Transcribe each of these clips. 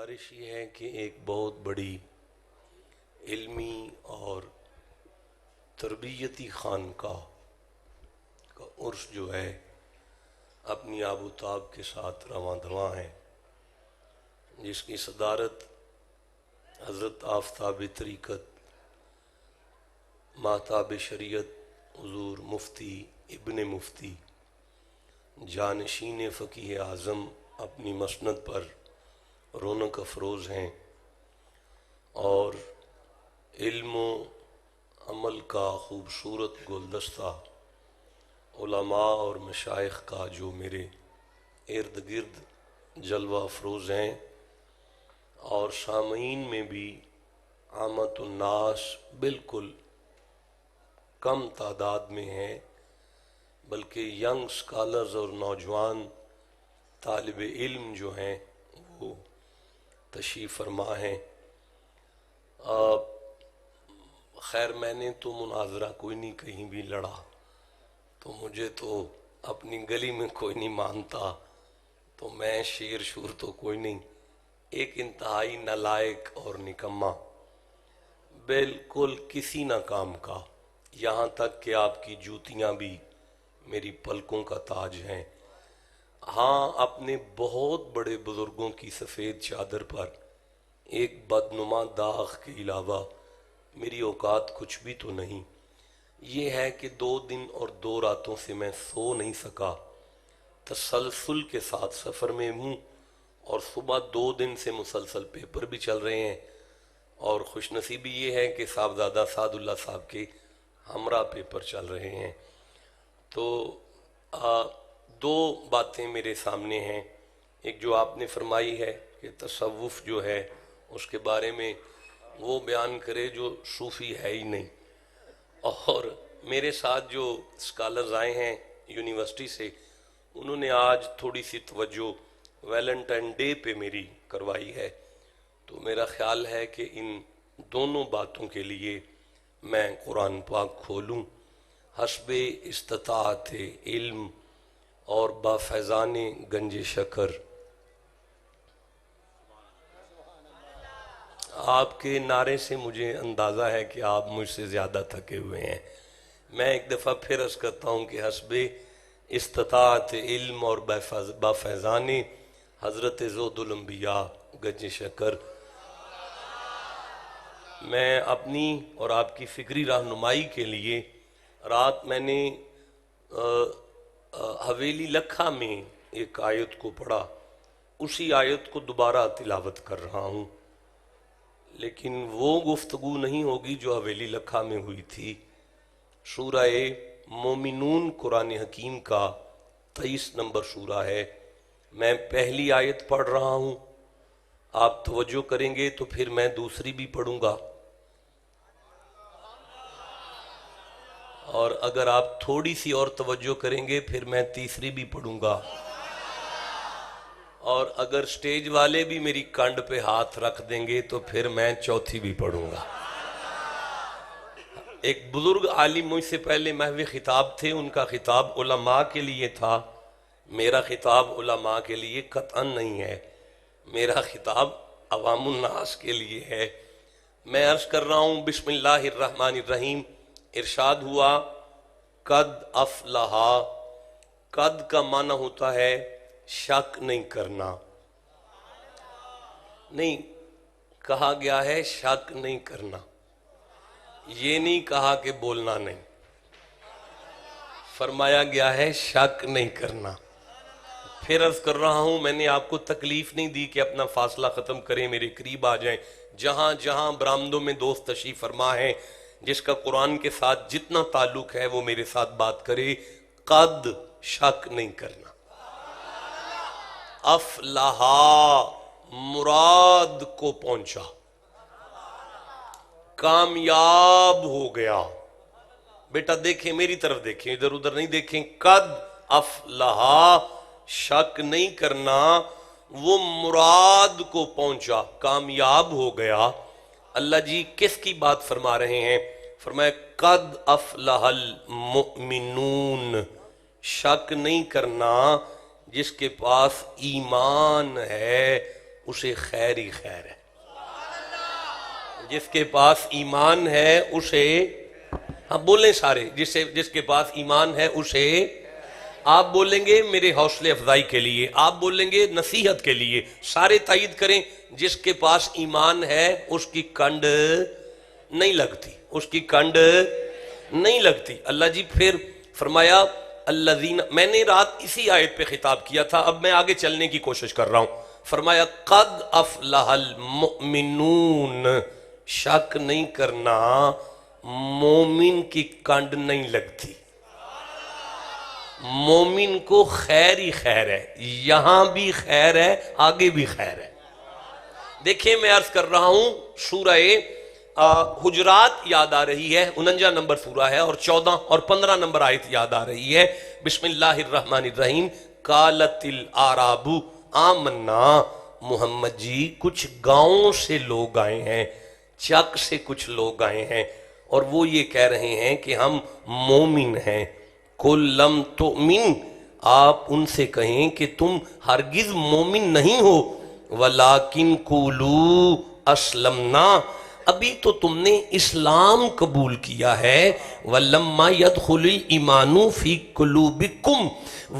گزارش یہ ہے کہ ایک بہت بڑی علمی اور تربیتی خانقاہ کا عرس جو ہے اپنی آب و تاب کے ساتھ رواں دواں ہے، جس کی صدارت حضرت آفتاب طریقت ماہتاب شریعت حضور مفتی ابن مفتی جانشین فقیہ اعظم اپنی مسند پر رونق افروز ہیں، اور علم و عمل کا خوبصورت گلدستہ علماء اور مشائخ کا جو میرے ارد گرد جلوہ افروز ہیں، اور سامعین میں بھی عامت الناس بالکل کم تعداد میں ہیں، بلکہ ینگ سکالرز اور نوجوان طالب علم جو ہیں وہ تشریف فرما ہیں۔ خیر میں نے تو مناظرہ کوئی نہیں کہیں بھی لڑا، تو مجھے تو اپنی گلی میں کوئی نہیں مانتا، تو میں شیر شور تو کوئی نہیں، ایک انتہائی نالائق اور نکما، بالکل کسی نہ کام کا، یہاں تک کہ آپ کی جوتیاں بھی میری پلکوں کا تاج ہیں۔ ہاں، اپنے بہت بڑے بزرگوں کی سفید چادر پر ایک بدنما داغ کے علاوہ میری اوقات کچھ بھی تو نہیں۔ یہ ہے کہ 2 دن اور 2 راتوں سے میں سو نہیں سکا، تسلسل کے ساتھ سفر میں ہوں، اور صبح 2 دن سے مسلسل پیپر بھی چل رہے ہیں، اور خوش نصیبی یہ ہے کہ صاحبزادہ سعد اللہ صاحب کے ہمراہ پیپر چل رہے ہیں۔ تو 2 باتیں میرے سامنے ہیں، ایک جو آپ نے فرمائی ہے کہ تصوف جو ہے اس کے بارے میں وہ بیان کرے جو صوفی ہے ہی نہیں، اور میرے ساتھ جو اسکالرز آئے ہیں یونیورسٹی سے، انہوں نے آج تھوڑی سی توجہ ویلنٹائن ڈے پہ میری کروائی ہے، تو میرا خیال ہے کہ ان دونوں باتوں کے لیے میں قرآن پاک کھولوں، حسب استطاعت علم اور با فیضان گنج شکر۔ آپ کے نعرے سے مجھے اندازہ ہے کہ آپ مجھ سے زیادہ تھکے ہوئے ہیں۔ میں ایک دفعہ پھر عرض کرتا ہوں کہ حسب استطاعت علم اور با فیضان حضرت زہد الانبیاء گنج شکر، میں اپنی اور آپ کی فکری رہنمائی کے لیے رات میں نے حویلی لکھا میں ایک آیت کو پڑھا، اسی آیت کو دوبارہ تلاوت کر رہا ہوں، لیکن وہ گفتگو نہیں ہوگی جو حویلی لکھا میں ہوئی تھی۔ سورہ مومنون قرآن حکیم کا 23 نمبر سورہ ہے، میں پہلی آیت پڑھ رہا ہوں، آپ توجہ کریں گے تو پھر میں دوسری بھی پڑھوں گا، اور اگر آپ تھوڑی سی اور توجہ کریں گے پھر میں تیسری بھی پڑھوں گا، اور اگر سٹیج والے بھی میری کنڈ پہ ہاتھ رکھ دیں گے تو پھر میں چوتھی بھی پڑھوں گا۔ ایک بزرگ عالم مجھ سے پہلے محو خطاب تھے، ان کا خطاب علماء کے لیے تھا، میرا خطاب علماء کے لیے قطعاً نہیں ہے، میرا خطاب عوام الناس کے لیے ہے۔ میں عرض کر رہا ہوں بسم اللہ الرحمن الرحیم، ارشاد ہوا قد افلحا، قد کا معنی ہوتا ہے شک نہیں کرنا، نہیں کہا گیا ہے شک نہیں کرنا، یہ نہیں کہا کہ بولنا نہیں، فرمایا گیا ہے شک نہیں کرنا۔ پھر عرض کر رہا ہوں، میں نے آپ کو تکلیف نہیں دی کہ اپنا فاصلہ ختم کریں، میرے قریب آ جائیں، جہاں جہاں برآمدوں میں دوست تشریف فرما ہے، جس کا قرآن کے ساتھ جتنا تعلق ہے وہ میرے ساتھ بات کرے، قد شک نہیں کرنا، افلحا مراد کو پہنچا، کامیاب ہو گیا۔ بیٹا دیکھیں، میری طرف دیکھیں، ادھر ادھر نہیں دیکھیں، قد افلحا شک نہیں کرنا، وہ مراد کو پہنچا، کامیاب ہو گیا۔ اللہ جی کس کی بات فرما رہے ہیں؟ فرمایا قد افلح المؤمنون، شک نہیں کرنا، جس کے پاس ایمان ہے اسے خیر ہی خیر ہے. جس کے پاس ایمان ہے اسے، ہاں بولیں سارے، جس کے پاس ایمان ہے اسے، آپ بولیں گے میرے حوصلے افزائی کے لیے، آپ بولیں گے نصیحت کے لیے، سارے تائید کریں، جس کے پاس ایمان ہے اس کی کنڈ نہیں لگتی، اس کی کنڈ نہیں لگتی. اللہ جی پھر فرمایا الذین، میں نے رات اسی آیت پہ خطاب کیا تھا، اب میں آگے چلنے کی کوشش کر رہا ہوں. فرمایا قد افلح المؤمنون، شک نہیں کرنا مومن کی کنڈ نہیں لگتی. مومن کو خیر ہی خیر ہے، یہاں بھی خیر ہے آگے بھی خیر ہے. دیکھیں میں عرض کر رہا ہوں سورہ حجرات یاد آ رہی ہے، 49 نمبر سورہ ہے، اور 14 اور 15 نمبر آیت یاد آ رہی ہے. بسم اللہ الرحمن الرحیم. قالت الاعراب آمنا، محمد جی کچھ گاؤں سے لوگ آئے ہیں، چک سے کچھ لوگ آئے ہیں، اور وہ یہ کہہ رہے ہیں کہ ہم مومن ہیں. قل لم تؤمن، آپ ان سے کہیں کہ تم ہرگز مومن نہیں ہو، ولیکن قولوا اسلمنا، ابھی تو تم نے اسلام قبول کیا ہے. ولما يدخل الایمان فی قلوبکم،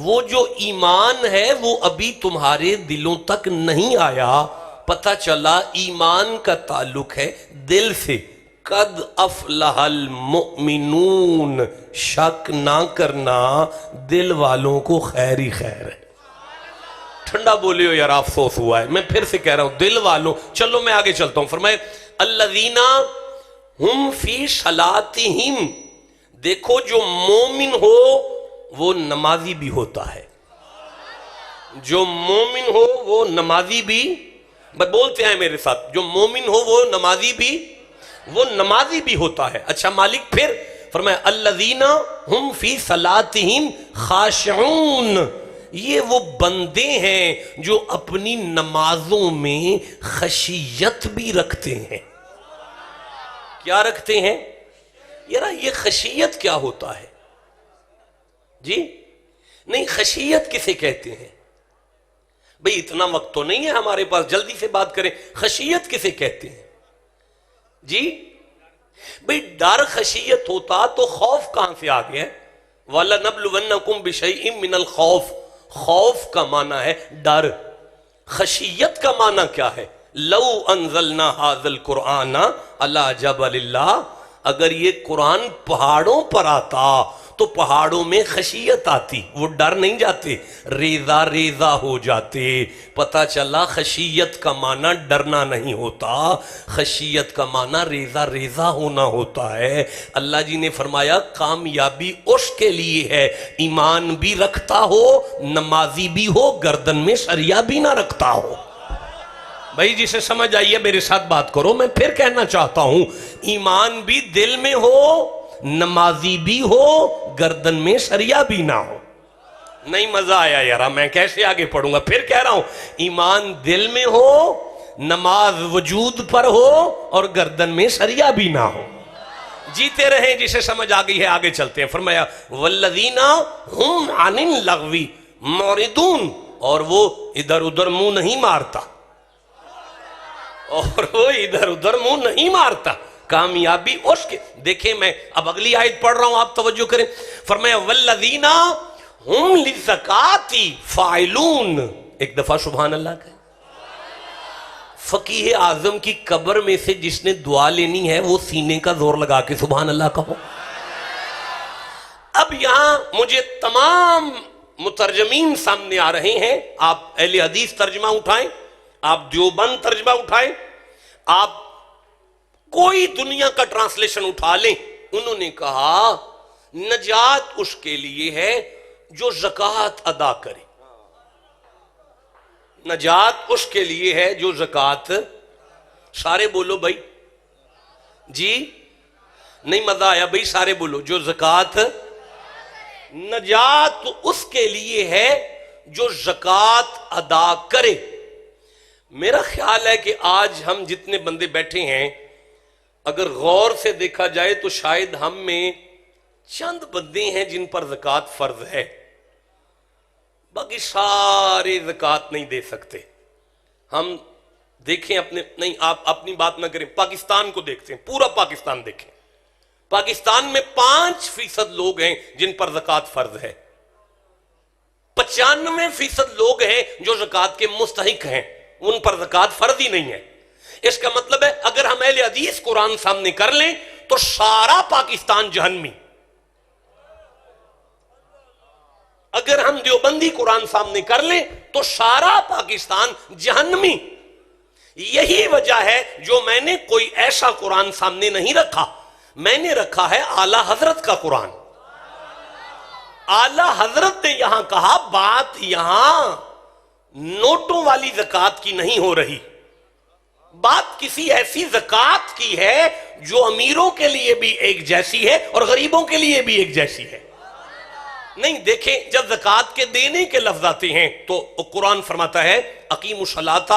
وہ جو ایمان ہے وہ ابھی تمہارے دلوں تک نہیں آیا. پتہ چلا ایمان کا تعلق ہے دل سے. قد افلح المؤمنون، شک نہ کرنا دل والوں کو خیر ہی خیر ہے. ٹھنڈا بولے ہو یار، افسوس ہوا ہے، میں پھر سے کہہ رہا ہوں دل والوں. چلو میں آگے چلتا ہوں. فرمائے الذین ہم فی صلاتہم، دیکھو جو مومن ہو وہ نمازی بھی ہوتا ہے، جو مومن ہو وہ نمازی بھی، بولتے ہیں میرے ساتھ، جو مومن ہو وہ نمازی بھی ہوتا ہے. اچھا مالک پھر فرمایا الذین ہم فی صلاتہم خاشعون، یہ وہ بندے ہیں جو اپنی نمازوں میں خشیت بھی رکھتے ہیں. کیا رکھتے ہیں؟ یار یہ خشیت کیا ہوتا ہے جی؟ نہیں، خشیت کسے کہتے ہیں بھئی؟ اتنا وقت تو نہیں ہے ہمارے پاس، جلدی سے بات کریں. خشیت کسے کہتے ہیں جی؟ بھئی ڈر خشیت ہوتا تو خوف کہاں سے آ گیا؟ وَلَنَبْلُوَنَّكُمْ بِشَيْءٍ مِّنَ الْخَوْفِ، خوف کا معنی ہے ڈر. خشیت کا معنی کیا ہے؟ لو انزلنا ھذا القرآن علی جبل، اگر یہ قرآن پہاڑوں پر آتا تو پہاڑوں میں خشیت آتی، وہ ڈر نہیں جاتے، ریزہ ریزہ ہو جاتے. پتہ چلا خشیت کا معنی ڈرنا نہیں ہوتا، خشیت کا معنی ریزہ ریزہ ہونا ہوتا ہے. اللہ جی نے فرمایا کامیابی اس کے لیے ہے ایمان بھی رکھتا ہو، نمازی بھی ہو، گردن میں سریا بھی نہ رکھتا ہو. بھائی جسے سمجھ آئیے میرے ساتھ بات کرو. میں پھر کہنا چاہتا ہوں ایمان بھی دل میں ہو، نمازی بھی ہو، گردن میں سریا بھی نہ ہو. نہیں مزہ آیا یارا، میں کیسے آگے پڑھوں گا؟ پھر کہہ رہا ہوں ایمان دل میں ہو، نماز وجود پر ہو، اور گردن میں سریا بھی نہ ہو. جیتے رہیں، جسے سمجھ آ گئی ہے آگے چلتے ہیں. فرمایا والذین ہم عن اللغو معرضون، اور وہ ادھر ادھر منہ نہیں مارتا، اور وہ ادھر ادھر منہ نہیں مارتا. کامیابی اس کے، دیکھیں میں اب اگلی آیت پڑھ رہا ہوں، آپ توجہ کریں. فرمایا والذین ہم للزکاۃ فاعلون، ایک دفعہ سبحان اللہ کہیں. فقیہ اعظم کی قبر میں سے جس نے دعا لینی ہے وہ سینے کا زور لگا کے سبحان اللہ کہو. اب یہاں مجھے تمام مترجمین سامنے آ رہے ہیں. آپ اہل حدیث ترجمہ اٹھائیں، آپ دیوبند ترجمہ اٹھائیں، آپ کوئی دنیا کا ٹرانسلیشن اٹھا لیں. انہوں نے کہا نجات اس کے لیے ہے جو زکوٰۃ ادا کرے. نجات اس کے لیے ہے جو زکوٰۃ، سارے بولو بھائی جی، نہیں مزہ آیا بھائی، سارے بولو جو زکوٰۃ. نجات اس کے لیے ہے جو زکوٰۃ ادا کرے. میرا خیال ہے کہ آج ہم جتنے بندے بیٹھے ہیں اگر غور سے دیکھا جائے تو شاید ہم میں چند بندے ہیں جن پر زکوٰۃ فرض ہے، باقی سارے زکوٰۃ نہیں دے سکتے. ہم دیکھیں اپنے، نہیں آپ اپنی بات نہ کریں، پاکستان کو دیکھتے ہیں، پورا پاکستان دیکھیں. پاکستان میں 5% لوگ ہیں جن پر زکوٰۃ فرض ہے، 95% لوگ ہیں جو زکوٰۃ کے مستحق ہیں، ان پر زکوٰۃ فرض ہی نہیں ہے. اس کا مطلب ہے اگر ہم اہل حدیث قرآن سامنے کر لیں تو سارا پاکستان جہنمی. اگر ہم دیوبندی قرآن سامنے کر لیں تو سارا پاکستان جہنمی. یہی وجہ ہے جو میں نے کوئی ایسا قرآن سامنے نہیں رکھا، میں نے رکھا ہے اعلیٰ حضرت کا قرآن. اعلیٰ حضرت نے یہاں کہا بات یہاں نوٹوں والی زکوٰۃ کی نہیں ہو رہی، بات کسی ایسی زکوٰۃ کی ہے جو امیروں کے لیے بھی ایک جیسی ہے اور غریبوں کے لیے بھی ایک جیسی ہے. نہیں دیکھیں، جب زکوٰۃ کے دینے کے لفظ آتے ہیں تو قرآن فرماتا ہے اقیموا الصلاۃ.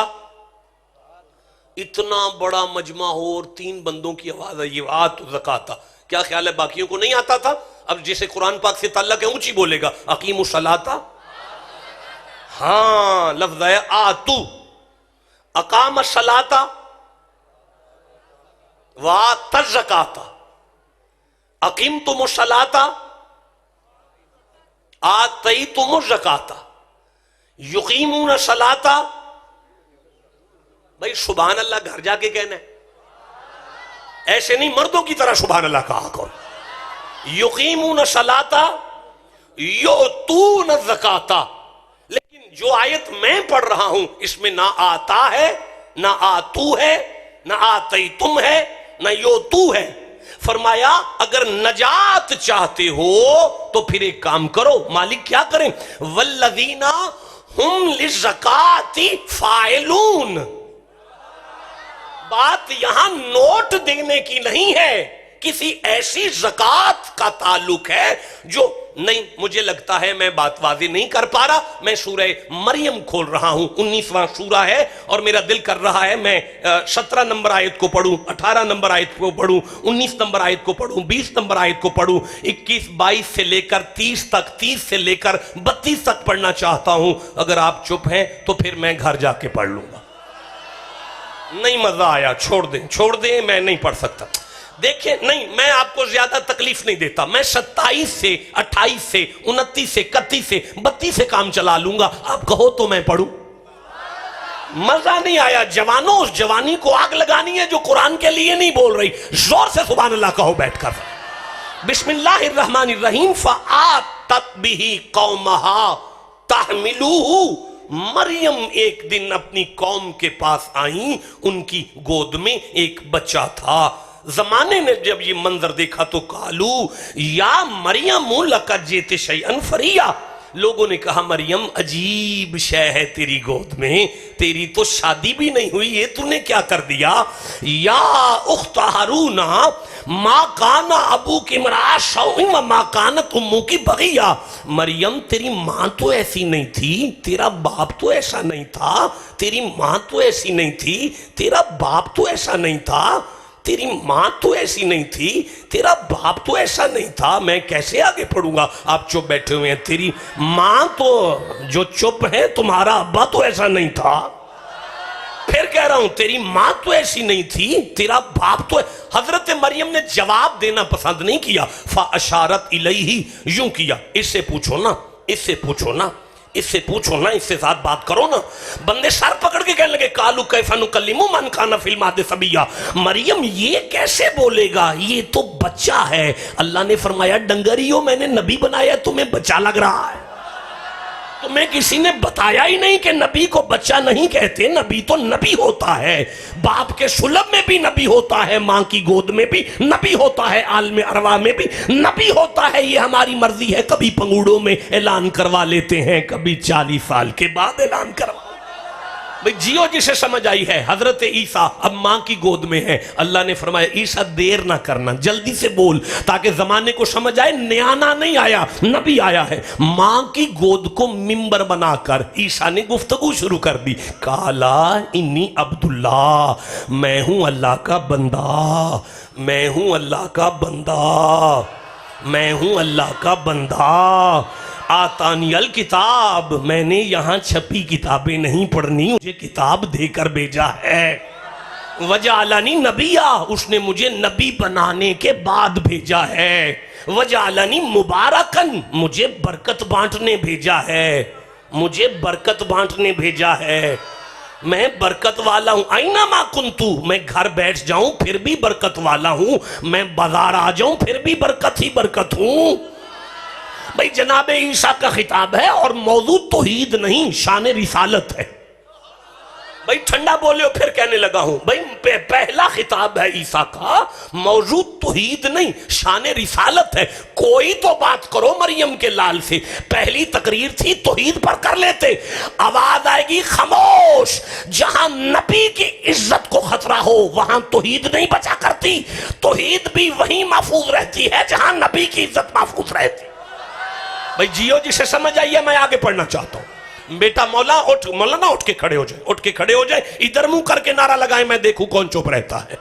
اتنا بڑا مجمع ہو اور 3 بندوں کی آواز ہے یہ آتوا الزکاۃ، کیا خیال ہے باقیوں کو نہیں آتا تھا؟ اب جیسے قرآن پاک سے تعلق ہے اونچی بولے گا اقیموا الصلاۃ. ہاں لفظ ہے آتو، اقام الصلاۃ وآتى الزکاۃ. اقیمتم الصلاۃ آتیتم الزکاۃ. یقیمون الصلاۃ، بھائی سبحان اللہ گھر جا کے کہنا ہے، ایسے نہیں مردوں کی طرح سبحان اللہ کہا کرو. یقیمون الصلاۃ یؤتون الزکاۃ. لیکن جو آیت میں پڑھ رہا ہوں اس میں نہ آتا ہے، نہ آتو ہے، نہ آتیتم ہے، نہ یوتو ہے. فرمایا اگر نجات چاہتے ہو تو پھر ایک کام کرو. مالک کیا کریں؟ والذین ہم للزکاۃ فاعلون. بات یہاں نوٹ دینے کی نہیں ہے، کسی ایسی زکوٰۃ کا تعلق ہے جو نہیں. مجھے لگتا ہے میں بات واضح نہیں کر پا رہا. میں سورہ مریم کھول رہا ہوں، 19واں سورہ ہے اور میرا دل کر رہا ہے میں 17 نمبر آیت کو پڑھوں، 18 نمبر آیت کو پڑھوں، 19 نمبر آیت کو پڑھوں، 20 نمبر آیت کو پڑھوں، 21 22 سے لے کر 30 تک، 30 سے لے کر 32 تک پڑھنا چاہتا ہوں. اگر آپ چپ ہیں تو پھر میں گھر جا کے پڑھ لوں گا. نہیں مزہ آیا، چھوڑ دیں میں نہیں پڑھ سکتا. دیکھیں نہیں میں آپ کو زیادہ تکلیف نہیں دیتا، میں 27 سے 28 سے 29 سے 31 سے 32 سے کام چلا لوں گا. آپ کہو تو میں پڑھوں. مزہ نہیں آیا. جوانوں اس جوانی کو آگ لگانی ہے جو قرآن کے لیے نہیں بول رہی. زور سے سبحان اللہ کہو بیٹھ کر. بسم اللہ الرحمن الرحیم. فآتت بہ قومہا تحملوہ. مریم ایک دن اپنی قوم کے پاس آئیں، ان کی گود میں ایک بچہ تھا. زمانے نے جب یہ منظر دیکھا تو قالو یا مریم لقد جئت شیئا فریا. لوگوں نے کہا مریم عجیب شے ہے تیری گود میں، تیری تو شادی بھی نہیں ہوئی، یہ تو نے کیا کر دیا. یا اخت ہارون ما کان ابوک امرأ سوء وما کانت امک بغیا. مریم تیری ماں تو ایسی نہیں تھی، تیرا باپ تو ایسا نہیں تھا، تیری ماں تو ایسی نہیں تھی، تیرا باپ تو ایسا نہیں تھا، تیری ماں تو ایسی نہیں تھی، تیرا باپ تو ایسا نہیں تھا. میں کیسے آگے پڑھوں گا؟ آپ چپ بیٹھے ہوئے ہیں. تیری ماں تو جو چپ ہے، تمہارا ابا تو ایسا نہیں تھا. پھر کہہ رہا ہوں تیری ماں تو ایسی نہیں تھی، تیرا باپ تو. حضرت مریم نے جواب دینا پسند نہیں کیا. فاشارت الیہ، یوں کیا اس سے پوچھو نا، اس سے پوچھو نا، اس سے پوچھو نا، اس سے ساتھ بات کرو نا. بندے سر پکڑ کے کہنے لگے قالو کیف نکلم من کان فی المہد صبیا. مریم یہ کیسے بولے گا، یہ تو بچہ ہے. اللہ نے فرمایا ڈنگریوں میں نے نبی بنایا، تمہیں بچہ لگ رہا ہے. تمہیں کسی نے بتایا ہی نہیں کہ نبی کو بچہ نہیں کہتے. نبی تو نبی ہوتا ہے، باپ کے سلب میں بھی نبی ہوتا ہے، ماں کی گود میں بھی نبی ہوتا ہے، عالم ارواح میں بھی نبی ہوتا ہے. یہ ہماری مرضی ہے، کبھی پنگوڑوں میں اعلان کروا لیتے ہیں، کبھی 40 سال کے بعد اعلان کروا. بھئی جیو جسے سمجھ آئی ہے. حضرت عیسیٰ اب ماں کی گود میں ہے. اللہ نے فرمایا عیسیٰ دیر نہ کرنا، جلدی سے بول تاکہ زمانے کو سمجھ آئے نیانا نہیں آیا، نبی آیا ہے. ماں کی گود کو ممبر بنا کر عیسیٰ نے گفتگو شروع کر دی. قالا انی عبداللہ، میں ہوں اللہ کا بندہ، میں ہوں اللہ کا بندہ، میں ہوں اللہ کا بندہ. آتانی الکتاب، میں نے یہاں چھپی کتابیں نہیں پڑھنی، مجھے کتاب دے کر بھیجا ہے۔ وجعلنی نبیا، اس نے مجھے نبی بنانے کے بعد بھیجا ہے۔ وجعلنی مبارکن، مجھے برکت بانٹنے بھیجا ہے، مجھے برکت بانٹنے بھیجا ہے۔ میں برکت والا ہوں، اینما کنتو، میں گھر بیٹھ جاؤں پھر بھی برکت والا ہوں، میں بازار آ جاؤں پھر بھی برکت ہی برکت ہوں۔ بھئی جناب عیسیٰ کا خطاب ہے اور موضوع توحید نہیں، شان رسالت ہے۔ بھئی ٹھنڈا بولے ہو پھر کہنے لگا ہوں، بھئی پہلا خطاب ہے عیسیٰ کا، موضوع توحید نہیں شان رسالت ہے۔ کوئی تو بات کرو مریم کے لال سے، پہلی تقریر تھی توحید پر کر لیتے، آواز آئے گی خاموش۔ جہاں نبی کی عزت کو خطرہ ہو وہاں توحید نہیں بچا کرتی، توحید بھی وہیں محفوظ رہتی ہے جہاں نبی کی عزت محفوظ رہتی۔ بھئی جیو جسے سمجھ آئیے، میں آگے پڑھنا چاہتا ہوں۔ بیٹا مولانا اٹھ کے کھڑے ہو جائیں، اٹھ کے کھڑے ہو جائیں، ادھر منہ کر کے نعرہ لگائیں، میں دیکھوں کون چپ رہتا ہے۔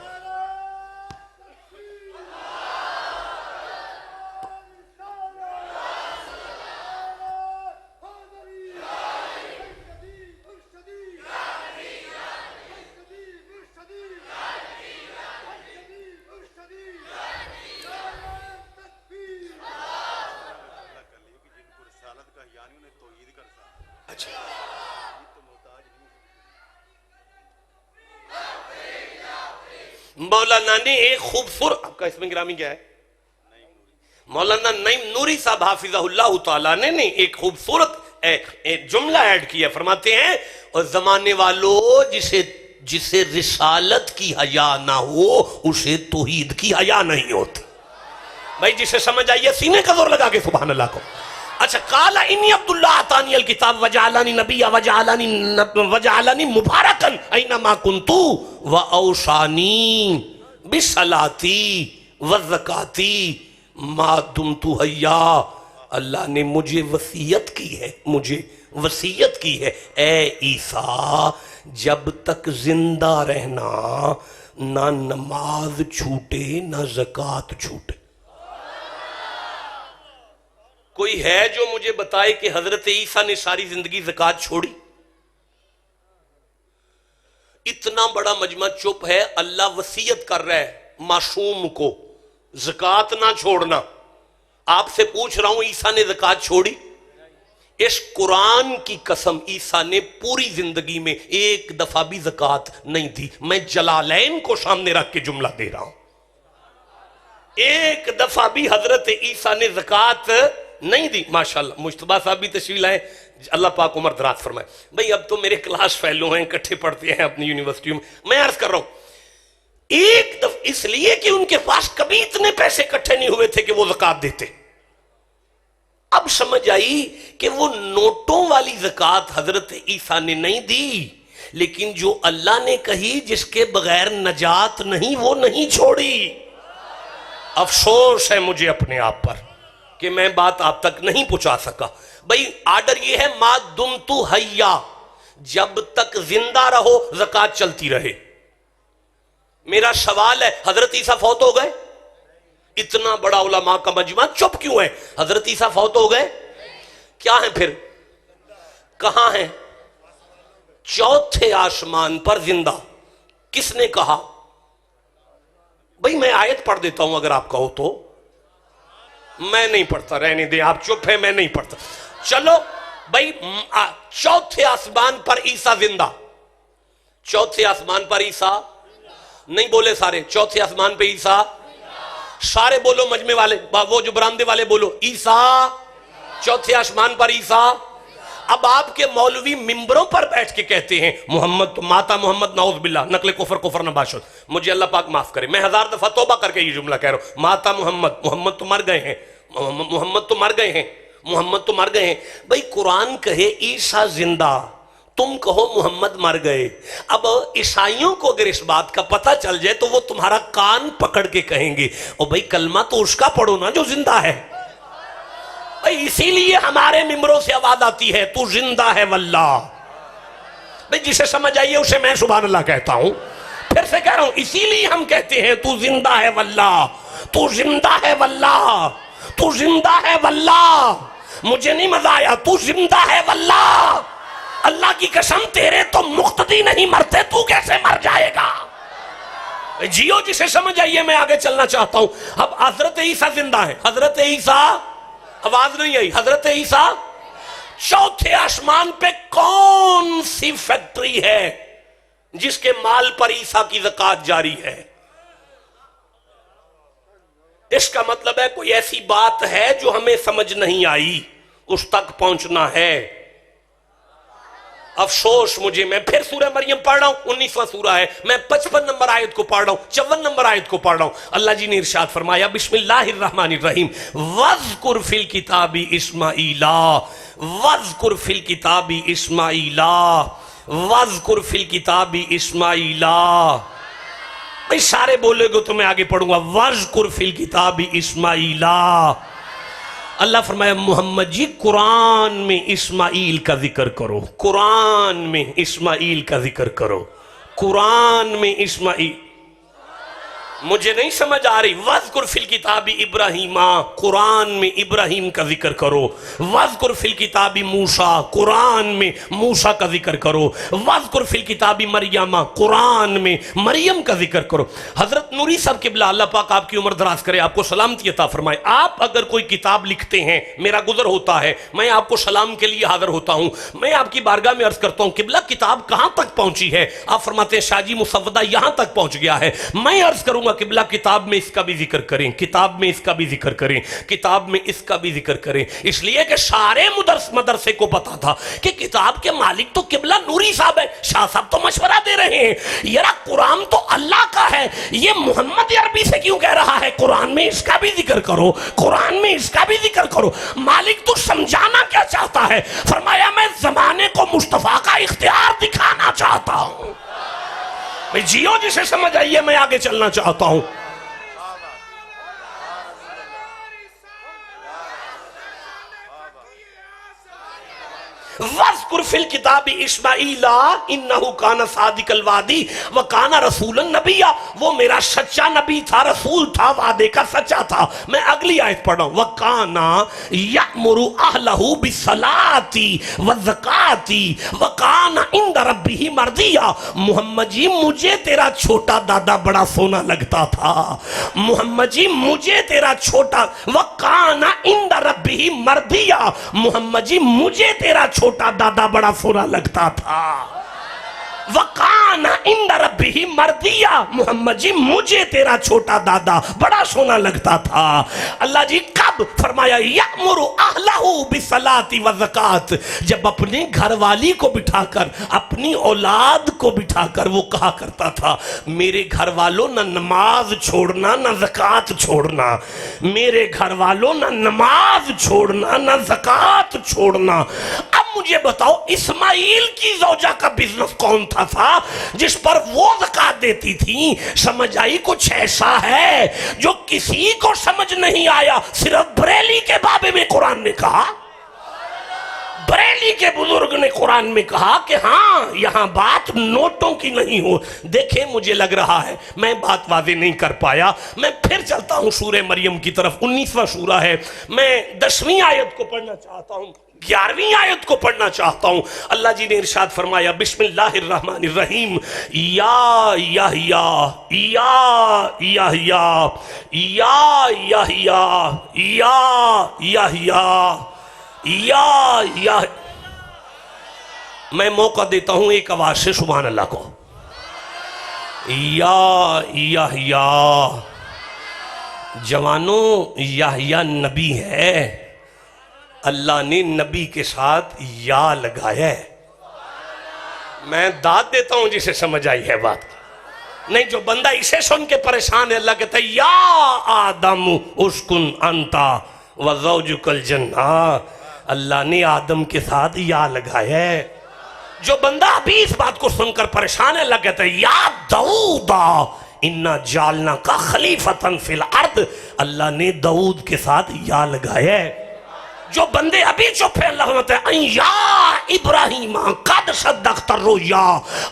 مولانا نے ایک خوبصورت، آپ کا اسم گرامی کیا ہے؟ مولانا نعیم نوری صاحب حافظہ اللہ تعالیٰ نے ایک خوبصورت جملہ ایڈ کیا، فرماتے ہیں اور زمانے والو جسے رسالت کی حیا نہ ہو اسے توحید کی حیا نہیں ہوتی۔ بھائی جسے سمجھ آئیے سینے کا زور لگا کے سبحان اللہ کو۔ اچھا، قال انی عبداللہ آتانی الکتاب وجعلنی نبیا وجعلنی مبارکن اینما کنتو واوصانی بالصلاۃ والزکاۃ ما دمت حیا۔ اللہ نے مجھے وصیت کی ہے، مجھے وصیت کی ہے، اے عیسیٰ جب تک زندہ رہنا نہ نماز چھوٹے نہ زکوٰۃ چھوٹے۔ کوئی ہے جو مجھے بتائے کہ حضرت عیسیٰ نے ساری زندگی زکوٰۃ چھوڑی؟ اتنا بڑا مجمع چپ ہے، اللہ وصیت کر رہا ہے معصوم کو زکوٰۃ نہ چھوڑنا۔ آپ سے پوچھ رہا ہوں عیسیٰ نے زکوٰۃ چھوڑی؟ اس قرآن کی قسم عیسیٰ نے پوری زندگی میں ایک دفعہ بھی زکوٰۃ نہیں دی۔ میں جلالین کو سامنے رکھ کے جملہ دے رہا ہوں، ایک دفعہ بھی حضرت عیسیٰ نے زکوٰۃ نہیں دی۔ ماشاءاللہ مجتبیٰ صاحب بھی تشریف لائے، اللہ پاک عمر دراز فرمائے۔ بھئی اب تو میرے کلاس فیلو ہیں، اکٹھے پڑھتے ہیں اپنی یونیورسٹیوں میں عرض کر رہا ہوں ایک دفعہ، اس لیے کہ ان کے پاس کبھی اتنے پیسے اکٹھے نہیں ہوئے تھے کہ وہ زکوٰۃ دیتے۔ اب سمجھ آئی کہ وہ نوٹوں والی زکوٰۃ حضرت عیسیٰ نے نہیں دی، لیکن جو اللہ نے کہی جس کے بغیر نجات نہیں وہ نہیں چھوڑی۔ افسوس ہے مجھے اپنے آپ پر کہ میں بات آپ تک نہیں پہنچا سکا۔ بھئی آرڈر یہ ہے ما دمت حیا، جب تک زندہ رہو زکوٰۃ چلتی رہے۔ میرا سوال ہے حضرت عیسیٰ فوت ہو گئے؟ اتنا بڑا علماء کا مجمع چپ کیوں ہے؟ حضرت عیسیٰ فوت ہو گئے؟ کیا ہیں پھر؟ کہاں ہیں؟ چوتھے آسمان پر زندہ۔ کس نے کہا؟ بھئی میں آیت پڑھ دیتا ہوں اگر آپ کہو تو۔ میں نہیں پڑھتا، رہنے دیں، آپ چپ ہیں، میں نہیں پڑھتا۔ چلو بھئی چوتھے آسمان پر عیسیٰ زندہ، چوتھے آسمان پر عیسیٰ نہیں بولے سارے، چوتھے آسمان پہ عیسیٰ سارے بولو، مجمع والے، وہ جو برامدے والے بولو عیسیٰ چوتھے آسمان پر عیسیٰ۔ اب آپ کے مولوی ممبروں پر بیٹھ کے کہتے ہیں محمد تو ماتا محمد نعوذ باللہ نقل کفر نباشت، مجھے اللہ پاک معاف کرے، میں 1000 دفعہ توبہ کر کے یہ جملہ کہہ رہا ہوں، ماتا محمد تو مر گئے ہیں، محمد تو مر گئے ہیں، محمد تو مر گئے ہیں۔ بھئی قرآن کہے عیسیٰ زندہ، تم کہو محمد مر گئے۔ اب عیسائیوں کو اگر اس بات کا پتہ چل جائے تو وہ تمہارا کان پکڑ کے کہیں گے او بھئی کلمہ تو اس کا پڑھو نا جو زندہ ہے۔ اسی لیے ہمارے ممبروں سے آواز آتی ہے تو زندہ ہے واللہ۔ بھئی جسے سمجھ آئیے اسے میں سبحان اللہ کہتا ہوں، پھر سے کہہ رہا ہوں اسی لیے ہم کہتے ہیں تو زندہ ہے واللہ، تو زندہ ہے واللہ، تو زندہ ہے واللہ۔ مجھے نہیں مزہ آیا، تو زندہ ہے واللہ، اللہ کی قسم تیرے تو مقتدی نہیں مرتے، تو کیسے مر جائے گا؟ جیو جسے سمجھ آئیے، میں آگے چلنا چاہتا ہوں۔ اب حضرت عیسیٰ زندہ ہے، حضرت عیسیٰ، آواز نہیں آئی، حضرت عیسیٰ چوتھے آسمان پہ کون سی فیکٹری ہے جس کے مال پر عیسیٰ کی زکوٰۃ جاری ہے؟ اس کا مطلب ہے کوئی ایسی بات ہے جو ہمیں سمجھ نہیں آئی، اس تک پہنچنا ہے۔ افسوس مجھے، میں پھر سورہ مریم پڑھ رہا ہوں، 19واں سورہ ہے، میں 55 نمبر آیت کو پڑھ رہا ہوں، 54 نمبر آیت کو پڑھ رہا ہوں۔ اللہ جی نے ارشاد فرمایا، بسم اللہ الرحمن الرحیم، وَاذْكُرْ فِي الْكِتَابِ إِسْمَاعِيلَ وَاذْكُرْ فِي الْكِتَابِ إِسْمَاعِيلَ وَاذْكُرْ فِي الْكِتَابِ إِسْمَاعِيلَ۔ بھئی سارے بولے گو تو میں آگے پڑھوں گا، وَاذْكُرْ فِي الْكِتَابِ إِسْمَاعِيلَ۔ اللہ فرمایا محمد جی قرآن میں اسماعیل کا ذکر کرو، قرآن میں اسماعیل کا ذکر کرو، قرآن میں اسماعیل۔ مجھے نہیں سمجھ آ رہی، وَاذْكُرْ فِي الْكِتَابِ إِبْرَاهِيمَ، قرآن میں ابراہیم کا ذکر کرو، وَاذْكُرْ فِي الْكِتَابِ موسیٰ، قرآن میں موسیٰ کا ذکر کرو، وَاذْكُرْ فِي الْكِتَابِ مریم، قرآن میں مریم کا ذکر کرو۔ حضرت نوری صاحب قبلہ، اللہ پاک آپ کی عمر دراز کرے، آپ کو سلامتی عطا فرمائے، آپ اگر کوئی کتاب لکھتے ہیں، میرا گزر ہوتا ہے، میں آپ کو سلام کے لیے حاضر ہوتا ہوں، میں آپ کی بارگاہ میں عرض کرتا ہوں قبلہ کتاب کہاں تک پہنچی ہے؟ آپ فرماتے ہیں شاہ جی مسودہ یہاں تک پہنچ گیا ہے۔ میں عرض کروں گا قبلہ کتاب میں اس کا بھی ذکر کریں، کتاب میں اس کا بھی ذکر کریں، کتاب میں اس کا بھی ذکر کریں، اس لیے کہ سارے مدرسے کو پتا تھا کہ کتاب کے مالک تو قبلہ نوری صاحب ہے۔ شاہ صاحب تو مشورہ دے رہے ہیں، یارا قرآن تو اللہ کا ہے، یہ محمد عربی سے کیوں کہہ رہا ہے قرآن میں اس کا بھی ذکر کرو، قرآن میں اس کا بھی ذکر کرو؟ مالک تو سمجھانا کیا چاہتا ہے؟ فرمایا میں زمانے کو مصطفیٰ کا اختیار دکھانا چاہتا ہوں۔ جیو جسے سمجھ آئیے، میں آگے چلنا چاہتا ہوں۔ وَاذْكُرْ فِي الْكِتَابِ إِسْمَاعِيلَ إِنَّهُ كَانَ صَادِقَ الْوَعْدِ وَكَانَ رَسُولًا نَبِيًّا، وہ میرا سچا نبی تھا، رسول تھا، وعدے کا سچا تھا۔ میں اگلی آیت پڑھ رہا ہوں، وَكَانَ يَأْمُرُ أَهْلَهُ بِالصَّلَاةِ وَالزَّكَاةِ وَكَانَ عِندَ رَبِّهِ مَرْضِيًّا۔ محمد جی مجھے تیرا چھوٹا دادا بڑا سونا لگتا تھا، محمد جی مجھے تیرا چھوٹا، وَكَانَ عِندَ رَبِّهِ مَرْضِيًّا، محمد جی مجھے تیرا چھوٹا دادا بڑا سونا لگتا تھا۔ وَقَانَ عِنْدَ رَبِّهِ مَرْضِيًّا، محمد جی مجھے تیرا چھوٹا دادا بڑا سونا لگتا تھا۔ اللہ جی کب؟ فرمایا یأمر اہلہ بالصلاۃ والزکوٰۃ، جب اپنے گھر والی کو بٹھا کر، اپنی اولاد کو بٹھا کر وہ کہا کرتا تھا میرے گھر والوں نہ نماز چھوڑنا نہ زکوٰۃ چھوڑنا، میرے گھر والوں نہ نماز چھوڑنا نہ زکوٰۃ چھوڑنا۔ اب مجھے بتاؤ اسماعیل کی زوجہ کا بزنس کون تھا جس پر وہ زکوٰۃ دیتی تھی؟ سمجھ آئی؟ کچھ ایسا ہے جو کسی کو سمجھ نہیں آیا، صرف بریلی کے بابے میں قرآن نے کہا، بریلی کے بزرگ نے قرآن میں کہا کہ ہاں یہاں بات نوٹوں کی نہیں ہو۔ دیکھیں مجھے لگ رہا ہے میں بات واضح نہیں کر پایا، میں پھر چلتا ہوں سورہ مریم کی طرف، 19واں سورہ ہے، میں 10ویں آیت کو پڑھنا چاہتا ہوں، 11ویں آیت کو پڑھنا چاہتا ہوں۔ اللہ جی نے ارشاد فرمایا بسم اللہ الرحمن الرحیم، یا یحییٰ یا یحییٰ یا یحییٰ یا یحییٰ یا یا، میں موقع دیتا ہوں ایک آواز سے سبحان اللہ کو، یا یحییٰ۔ جوانوں یحییٰ نبی ہے، اللہ نے نبی کے ساتھ یا لگایا ہے۔ میں داد دیتا ہوں جسے سمجھ آئی ہے بات، نہیں جو بندہ اسے سن کے پریشان ہے، اللہ کہتا ہے یا آدم اسکن انتا وزوجک الجنہ، اللہ نے آدم کے ساتھ یا لگایا ہے۔ جو بندہ ابھی اس بات کو سن کر پریشان ہے، اللہ کہتا ہے یا داؤدا انا جعلنا کا خلیفتاً فی الارض، اللہ نے داؤد کے ساتھ یا لگایا ہے۔ جو بندے ابھی چپ ہے، اللہ فرماتا ہے یا ابراہیم قد صدقت الرؤیا،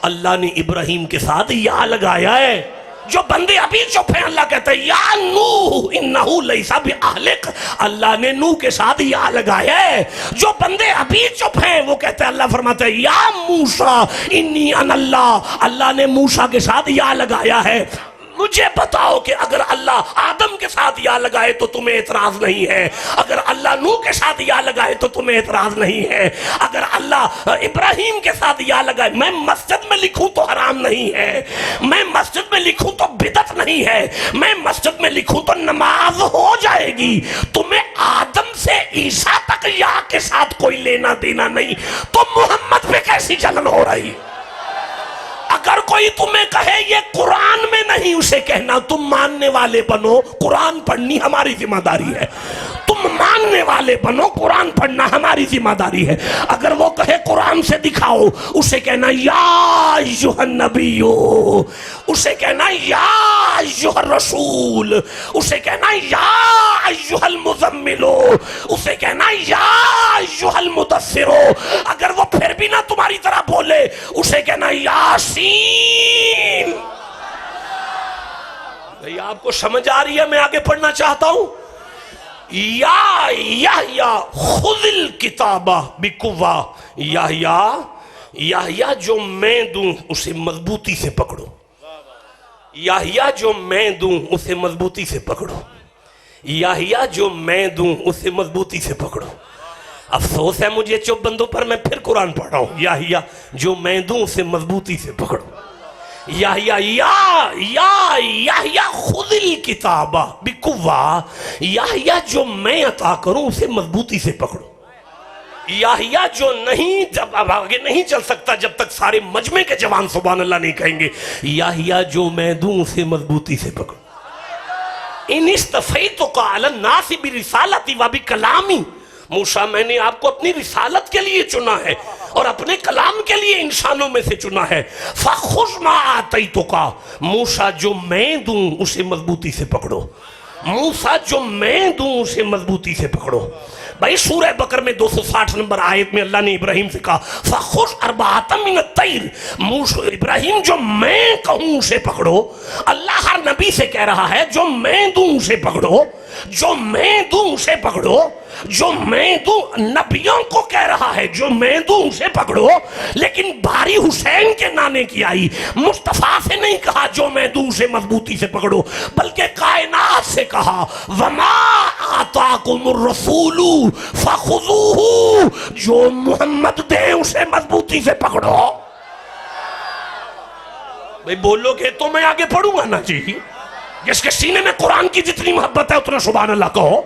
اللہ نے ابراہیم کے ساتھ یا لگایا ہے۔ جو بندے ابھی چپ ہیں اللہ کہتا ہے یا نوح انہو لیسا بأہلک، اللہ نے نوح کے ساتھ یا لگایا ہے. جو بندے ابھی چپ ہیں وہ کہتے ہیں، اللہ فرماتا ہے یا موسیٰ انی انا اللہ، اللہ نے موسیٰ کے ساتھ یا لگایا ہے. مجھے بتاؤ کہ اگر اللہ آدم کے ساتھ یا لگائے تو تمہیں اعتراض نہیں ہے، اگر اللہ نوح کے ساتھ یا لگائے تو تمہیں اعتراض نہیں ہے، اگر اللہ ابراہیم کے ساتھ یا لگائے. میں مسجد میں لکھوں تو حرام نہیں ہے، میں مسجد میں لکھوں تو بدعت نہیں ہے، میں مسجد میں لکھوں تو نماز ہو جائے گی. تمہیں آدم سے عیسیٰ تک یا کے ساتھ کوئی لینا دینا نہیں، تو محمد پہ کیسی جلن ہو رہی ہے؟ اگر کوئی تمہیں کہے یہ قرآن میں نہیں، اسے کہنا تم ماننے والے بنو، قرآن پڑھنی ہماری ذمہ داری ہے. تم ماننے والے بنو، قرآن پڑھنا ہماری ذمہ داری ہے. اگر وہ کہے قرآن سے دکھاؤ، اسے کہنا یا ایھا النبیو، اسے کہنا یا ایھا الرسول، اسے کہنا یا ایھا المزمل، اسے کہنا یا ایھا المدثر. اگر وہ پھر بھی نہ تمہاری طرح بولے، اسے کہنا یاسین. بھئی آپ کو سمجھ آ رہی ہے؟ میں آگے پڑھنا چاہتا ہوں. یا یحییٰ خذ الکتاب بقوہ، یحییٰ جو میں دوں اسے مضبوطی سے پکڑو، یحییٰ جو میں دوں اسے مضبوطی سے پکڑو، یحییٰ جو میں دوں اسے مضبوطی سے پکڑو. افسوس ہے مجھے چپ بندوں پر، میں پھر قرآن پڑھ رہا ہوں. یحییٰ جو میں دوں اسے مضبوطی سے پکڑو، یحییٰ خذ الکتاب بقوہ، یحییٰ جو میں عطا کروں اسے مضبوطی سے پکڑو. یحییٰ جو نہیں، جب اب آگے نہیں چل سکتا جب تک سارے مجمع کے جوان سبحان اللہ نہیں کہیں گے. یحییٰ جو میں دوں اسے مضبوطی سے پکڑو. ان اصطفیتک علی الناس برسالتی و بکلامی، موسیٰ میں نے آپ کو اپنی رسالت کے لیے چنا ہے اور اپنے کلام کے لیے انسانوں میں سے چنا ہے. فَخُذْ مَا آتَيْتُکَ، موسیٰ جو میں دوں اسے مضبوطی سے پکڑو، موسیٰ جو میں دوں اسے مضبوطی سے پکڑو. بھائی سورہ بقر میں 260 نمبر آیت میں اللہ نے ابراہیم سے کہا فَخُذْ أَرْبَعَةً مِنَ الطَّيْرِ، ابراہیم جو میں کہوں اسے پکڑو. اللہ ہر نبی سے کہہ رہا ہے جو میں دوں اسے پکڑو، جو میں دوں اسے پکڑو، جو میں دوں. نبیوں کو کہہ رہا ہے جو میں دوں اسے پکڑو، لیکن باری حسین کے نانے کی آئی. مصطفیٰ سے نہیں کہا جو میں دوں اسے مضبوطی سے پکڑو، بلکہ کائنات سے کہا وَمَا آتَاكُمُ الرَّسُولُ فَخُذُوهُ، جو محمد دے اسے مضبوطی سے پکڑو. بھئی بولو گے تو میں آگے پڑھوں گا نا جی. جس کے سینے میں قرآن کی جتنی محبت ہے اتنا سبحان اللہ کہو.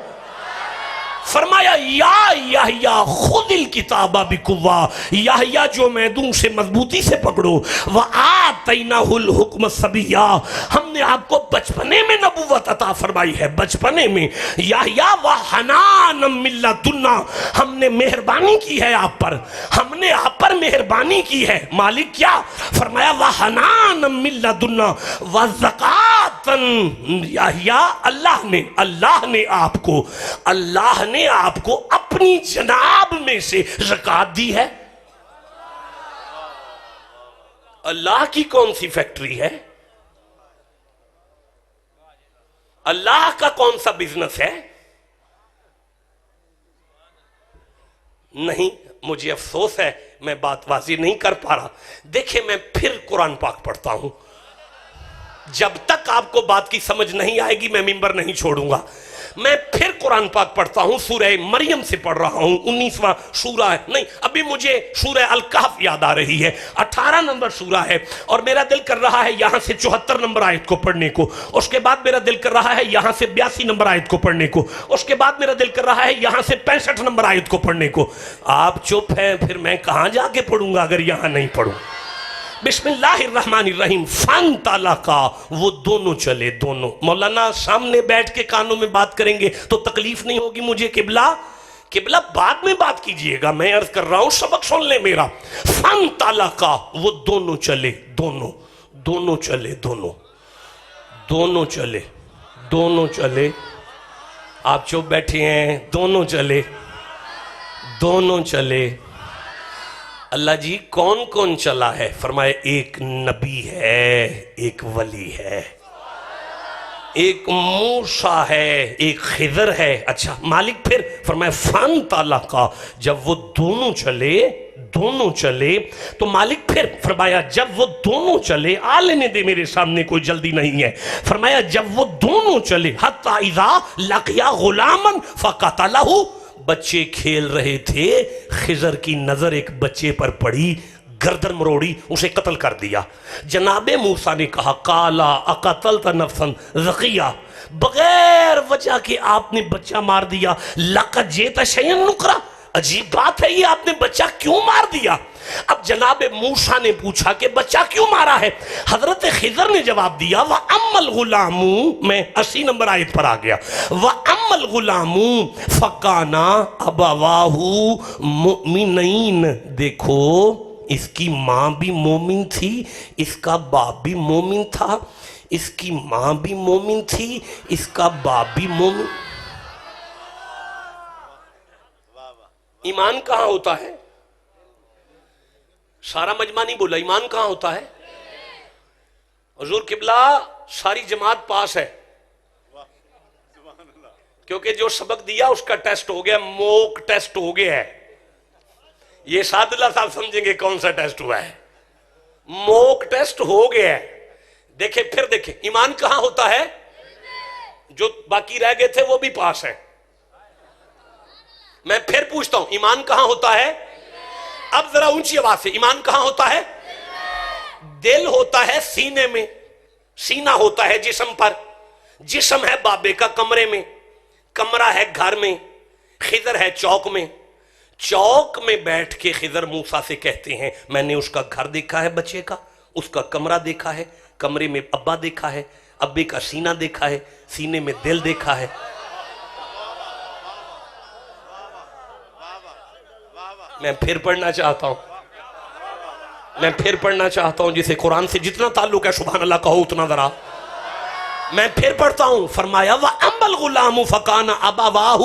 فرمایا یا یحییٰ خذ الکتاب بقوہ، یحییٰ جو میں دوں اسے مضبوطی سے پکڑو. وآتیناہ الحکم صبیّا، ہم نے آپ کو بچپنے میں نبوت عطا فرمائی ہے، بچپنے میں. یحییٰ وحنانا من لدنا، ہم نے مہربانی کی ہے آپ پر، ہم نے آپ پر مہربانی کی ہے. مالک کیا فرمایا؟ وحنانا من لدنا وزکاۃ. یحییٰ اللہ نے آپ کو اپنی جناب میں سے زکوٰۃ دی ہے. اللہ کی کون سی فیکٹری ہے؟ اللہ کا کون سا بزنس ہے؟ نہیں، مجھے افسوس ہے میں بات واضح نہیں کر پا رہا. دیکھیں میں پھر قرآن پاک پڑھتا ہوں، جب تک آپ کو بات کی سمجھ نہیں آئے گی میں ممبر نہیں چھوڑوں گا. میں پھر قرآن پاک پڑھتا ہوں، سورہ مریم سے پڑھ رہا ہوں. 19واں سورہ ہے، نہیں ابھی مجھے سورہ الکہف یاد آ رہی ہے، 18 نمبر سورہ ہے، اور میرا دل کر رہا ہے یہاں سے 74 نمبر آیت کو پڑھنے کو. اس کے بعد میرا دل کر رہا ہے یہاں سے 82 نمبر آیت کو پڑھنے کو. اس کے بعد میرا دل کر رہا ہے یہاں سے 65 نمبر آیت کو پڑھنے کو. آپ چپ ہیں، پھر میں کہاں جا کے پڑھوں گا اگر یہاں نہیں پڑھوں. بسم اللہ الرحمن الرحیم. فَانْطَلَقَا، وہ دونوں چلے، دونوں. مولانا سامنے بیٹھ کے کانوں میں بات کریں گے تو تکلیف نہیں ہوگی مجھے. قبلہ بعد میں بات کیجئے گا، میں عرض کر رہا ہوں سبق سن لیں میرا. فَانْطَلَقَا، وہ دونوں چلے، دونوں چلے. آپ چپ بیٹھے ہیں. دونوں چلے. اللہ جی کون چلا ہے؟ فرمائے ایک نبی ہے، ایک ولی ہے. ایک موسیٰ ہے ایک خضر ہے. اچھا مالک پھر فرمایا فانطلقا، جب وہ دونوں چلے تو مالک پھر فرمایا جب وہ دونوں چلے، آ لینے دے میرے سامنے کوئی جلدی نہیں ہے. فرمایا جب وہ دونوں چلے حتی اذا لقیا غلاما فقتلہ، بچے کھیل رہے تھے، خضر کی نظر ایک بچے پر پڑی، گردن مروڑی، اسے قتل کر دیا. جناب موسیٰ نے کہا قالا اقتلت نفسا زکیہ، بغیر وجہ کہ آپ نے بچہ مار دیا. لقد جئت شیئا نکرا، عجیب بات ہے یہ، آپ نے بچہ کیوں مار دیا؟ اب جناب موسیٰ نے پوچھا کہ بچہ کیوں مارا ہے؟ حضرت خضر نے جواب دیا وَأَمَّا الْغُلَامُ، میں 80 نمبر آیت پر آ گیا، وَأَمَّا الْغُلَامُ فَكَانَ أَبَوَاهُ مُؤْمِنَيْنِ. دیکھو اس کی ماں بھی مومن تھی، اس کا باپ بھی مومن تھا، اس کی ماں بھی مومن تھی، اس کا باپ بھی مومن. ایمان کہاں ہوتا ہے؟ سارا مجمع نہیں بولا، ایمان کہاں ہوتا ہے؟ حضور قبلہ ساری جماعت پاس ہے، کیونکہ جو سبق دیا اس کا ٹیسٹ ہو گیا، موک ٹیسٹ ہو گیا ہے. یہ سعد اللہ صاحب سمجھیں گے کون سا ٹیسٹ ہوا ہے، موک ٹیسٹ ہو گیا ہے. دیکھیں پھر دیکھیں ایمان کہاں ہوتا ہے؟ جو باقی رہ گئے تھے وہ بھی پاس ہے. میں پھر پوچھتا ہوں ایمان کہاں ہوتا ہے؟ اب ذرا اونچی آواز سے، ایمان کہاں ہوتا ہے؟ دل ہوتا ہے سینے میں، سینہ ہوتا ہے جسم پر، جسم ہے بابے کا کمرے میں، کمرہ ہے گھر میں، خضر ہے چوک میں. چوک میں بیٹھ کے خضر موسیٰ سے کہتے ہیں میں نے اس کا گھر دیکھا ہے بچے کا، اس کا کمرہ دیکھا ہے، کمرے میں ابا دیکھا ہے، ابے کا سینہ دیکھا ہے، سینے میں دل دیکھا ہے. میں پھر پڑھنا چاہتا ہوں، جسے قرآن سے جتنا تعلق ہے سبحان اللہ کہو اتنا ذرا. میں پھر پڑھتا ہوں. فرمایا وَأَمَّا الْغُلَامُ فَكَانَ أَبَوَاهُ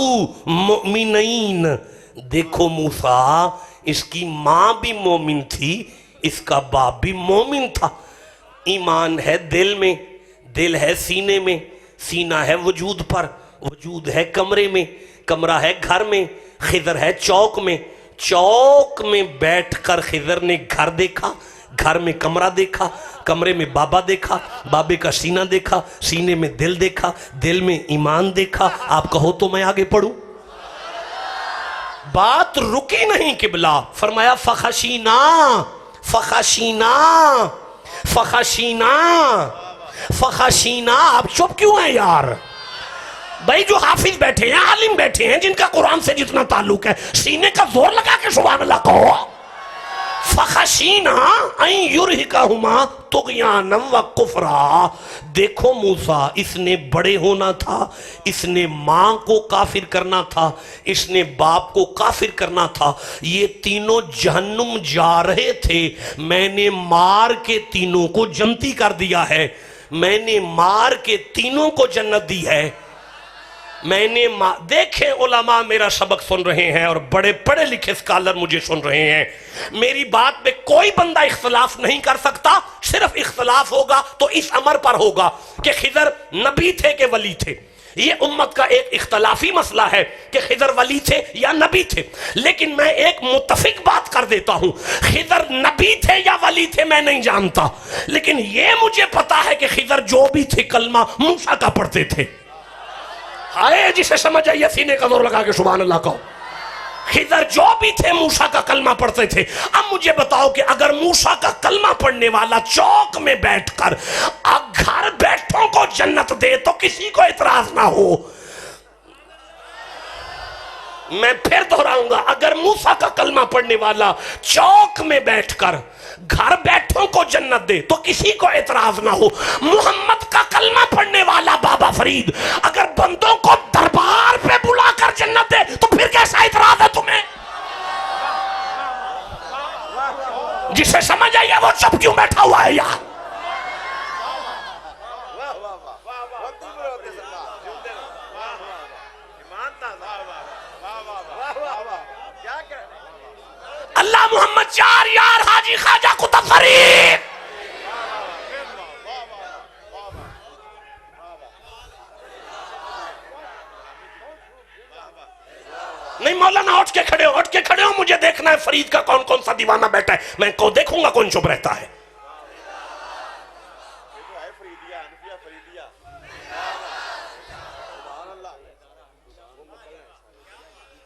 مُؤْمِنَيْنِ. دیکھو موسیٰ اس کی ماں بھی مومن تھی، اس کا باپ بھی مومن تھا. ایمان ہے دل میں، دل ہے سینے میں، سینہ ہے وجود پر، وجود ہے کمرے میں، کمرہ ہے گھر میں، خضر ہے چوک میں. چوک میں بیٹھ کر خضر نے گھر دیکھا، گھر میں کمرہ دیکھا، کمرے میں بابا دیکھا، بابے کا سینہ دیکھا، سینے میں دل دیکھا، دل میں ایمان دیکھا. آپ کہو تو میں آگے پڑھوں. بات رکی نہیں قبلہ. فرمایا فخشینا فخشینا فخشینا فخشینا. آپ چپ کیوں ہیں یار؟ بھائی جو حافظ بیٹھے ہیں، عالم بیٹھے ہیں، جن کا قرآن سے جتنا تعلق ہے، سینے کا زور لگا کے سبحان اللہ کہو. فخشینا ان یرہقہما طغیانا وکفرا. دیکھو موسیٰ اس نے بڑے ہونا تھا، اس نے ماں کو کافر کرنا تھا، اس نے باپ کو کافر کرنا تھا. یہ تینوں جہنم جا رہے تھے، میں نے مار کے تینوں کو جنتی کر دیا ہے، میں نے مار کے تینوں کو جنت دی ہے. میں نے دیکھیں علماء میرا سبق سن رہے ہیں اور بڑے پڑھے لکھے اسکالر مجھے سن رہے ہیں. میری بات میں کوئی بندہ اختلاف نہیں کر سکتا، صرف اختلاف ہوگا تو اس امر پر ہوگا کہ خضر نبی تھے کہ ولی تھے. یہ امت کا ایک اختلافی مسئلہ ہے کہ خضر ولی تھے یا نبی تھے. لیکن میں ایک متفق بات کر دیتا ہوں، خضر نبی تھے یا ولی تھے میں نہیں جانتا، لیکن یہ مجھے پتا ہے کہ خضر جو بھی تھے کلمہ موسیٰ کا پڑھتے تھے. ہائے جسے سمجھ آئیے سینے کا زور لگا کے سبحان اللہ کہو. خضر جو بھی تھے موسیٰ کا کلمہ پڑھتے تھے. اب مجھے بتاؤ کہ اگر موسیٰ کا کلمہ پڑھنے والا چوک میں بیٹھ کر گھر بیٹھوں کو جنت دے تو کسی کو اعتراض نہ ہو. میں پھر دہراؤں گا، اگر موسیٰ کا کلمہ پڑھنے والا چوک میں بیٹھ کر گھر بیٹھوں کو جنت دے تو کسی کو اعتراض نہ ہو. محمد کا کلمہ پڑھنے والا بابا فرید اگر بندوں کو دربار پہ بلا کر جنت دے تو پھر کیسا اعتراض ہے تمہیں؟ جسے سمجھ آئیے وہ چپ کیوں بیٹھا ہوا ہے یار؟ اللہ محمد چار یار حاجی خواجہ قطب فرید. نہیں مولانا اٹھ کے کھڑے ہو، اٹھ کے کھڑے ہو، مجھے دیکھنا ہے فرید کا کون کون سا دیوانہ بیٹھا ہے، میں کو دیکھوں گا کون چپ رہتا ہے۔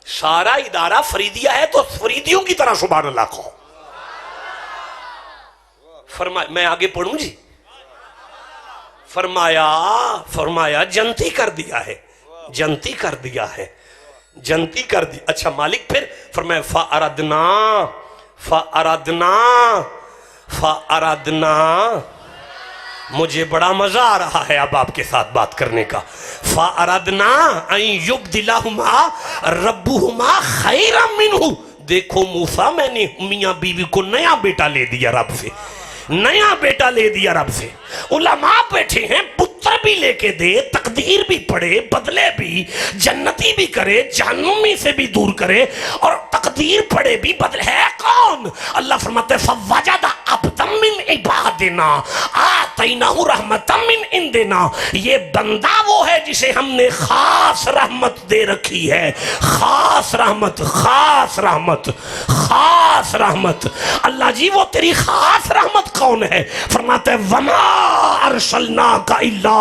سارا ادارہ فریدیہ ہے تو فریدیوں کی طرح سبحان اللہ کہو۔ فرمایا میں آگے پڑھوں جی، فرمایا جنتی کر دیا ہے، جنتی کر دیا ہے، جنتی کر دی۔ اچھا مالک پھر فرمایا فَأَرَدْنَا مجھے بڑا مزہ آ رہا ہے اب آپ کے ساتھ بات کرنے کا۔ فَأَرَدْنَا أَن يُبْدِلَهُمَا رَبُّهُمَا خَيْرًا مِّنْهُ، دیکھو موسیٰ میں نے میاں بیوی کو نیا بیٹا لے دیا رب سے، نیا بیٹا لے دیا رب سے۔ علماء بیٹھے ہیں پتر بھی لے کے دے، تقدیر بھی پڑھے، بدلے بھی، جنتی بھی کرے، جہنمی سے بھی دور کرے، اور تقدیر پڑھے بھی بدلے۔ ہے کون؟ اللہ فرماتے فَوَجَدَ عَبْدًا مِّنْ عِبَادِنَا آتَيْنَاهُ رَحْمَةً مِّنْ عِنْدِنَا، یہ بندہ وہ ہے جسے ہم نے خاص رحمت دے رکھی ہے، خاص رحمت، خاص رحمت، خاص رحمت۔ اللہ جی وہ تیری خاص رحمت کون ہے؟ فرماتے ہیں وَمَا أَرْسَلْنَاكَ إِلَّا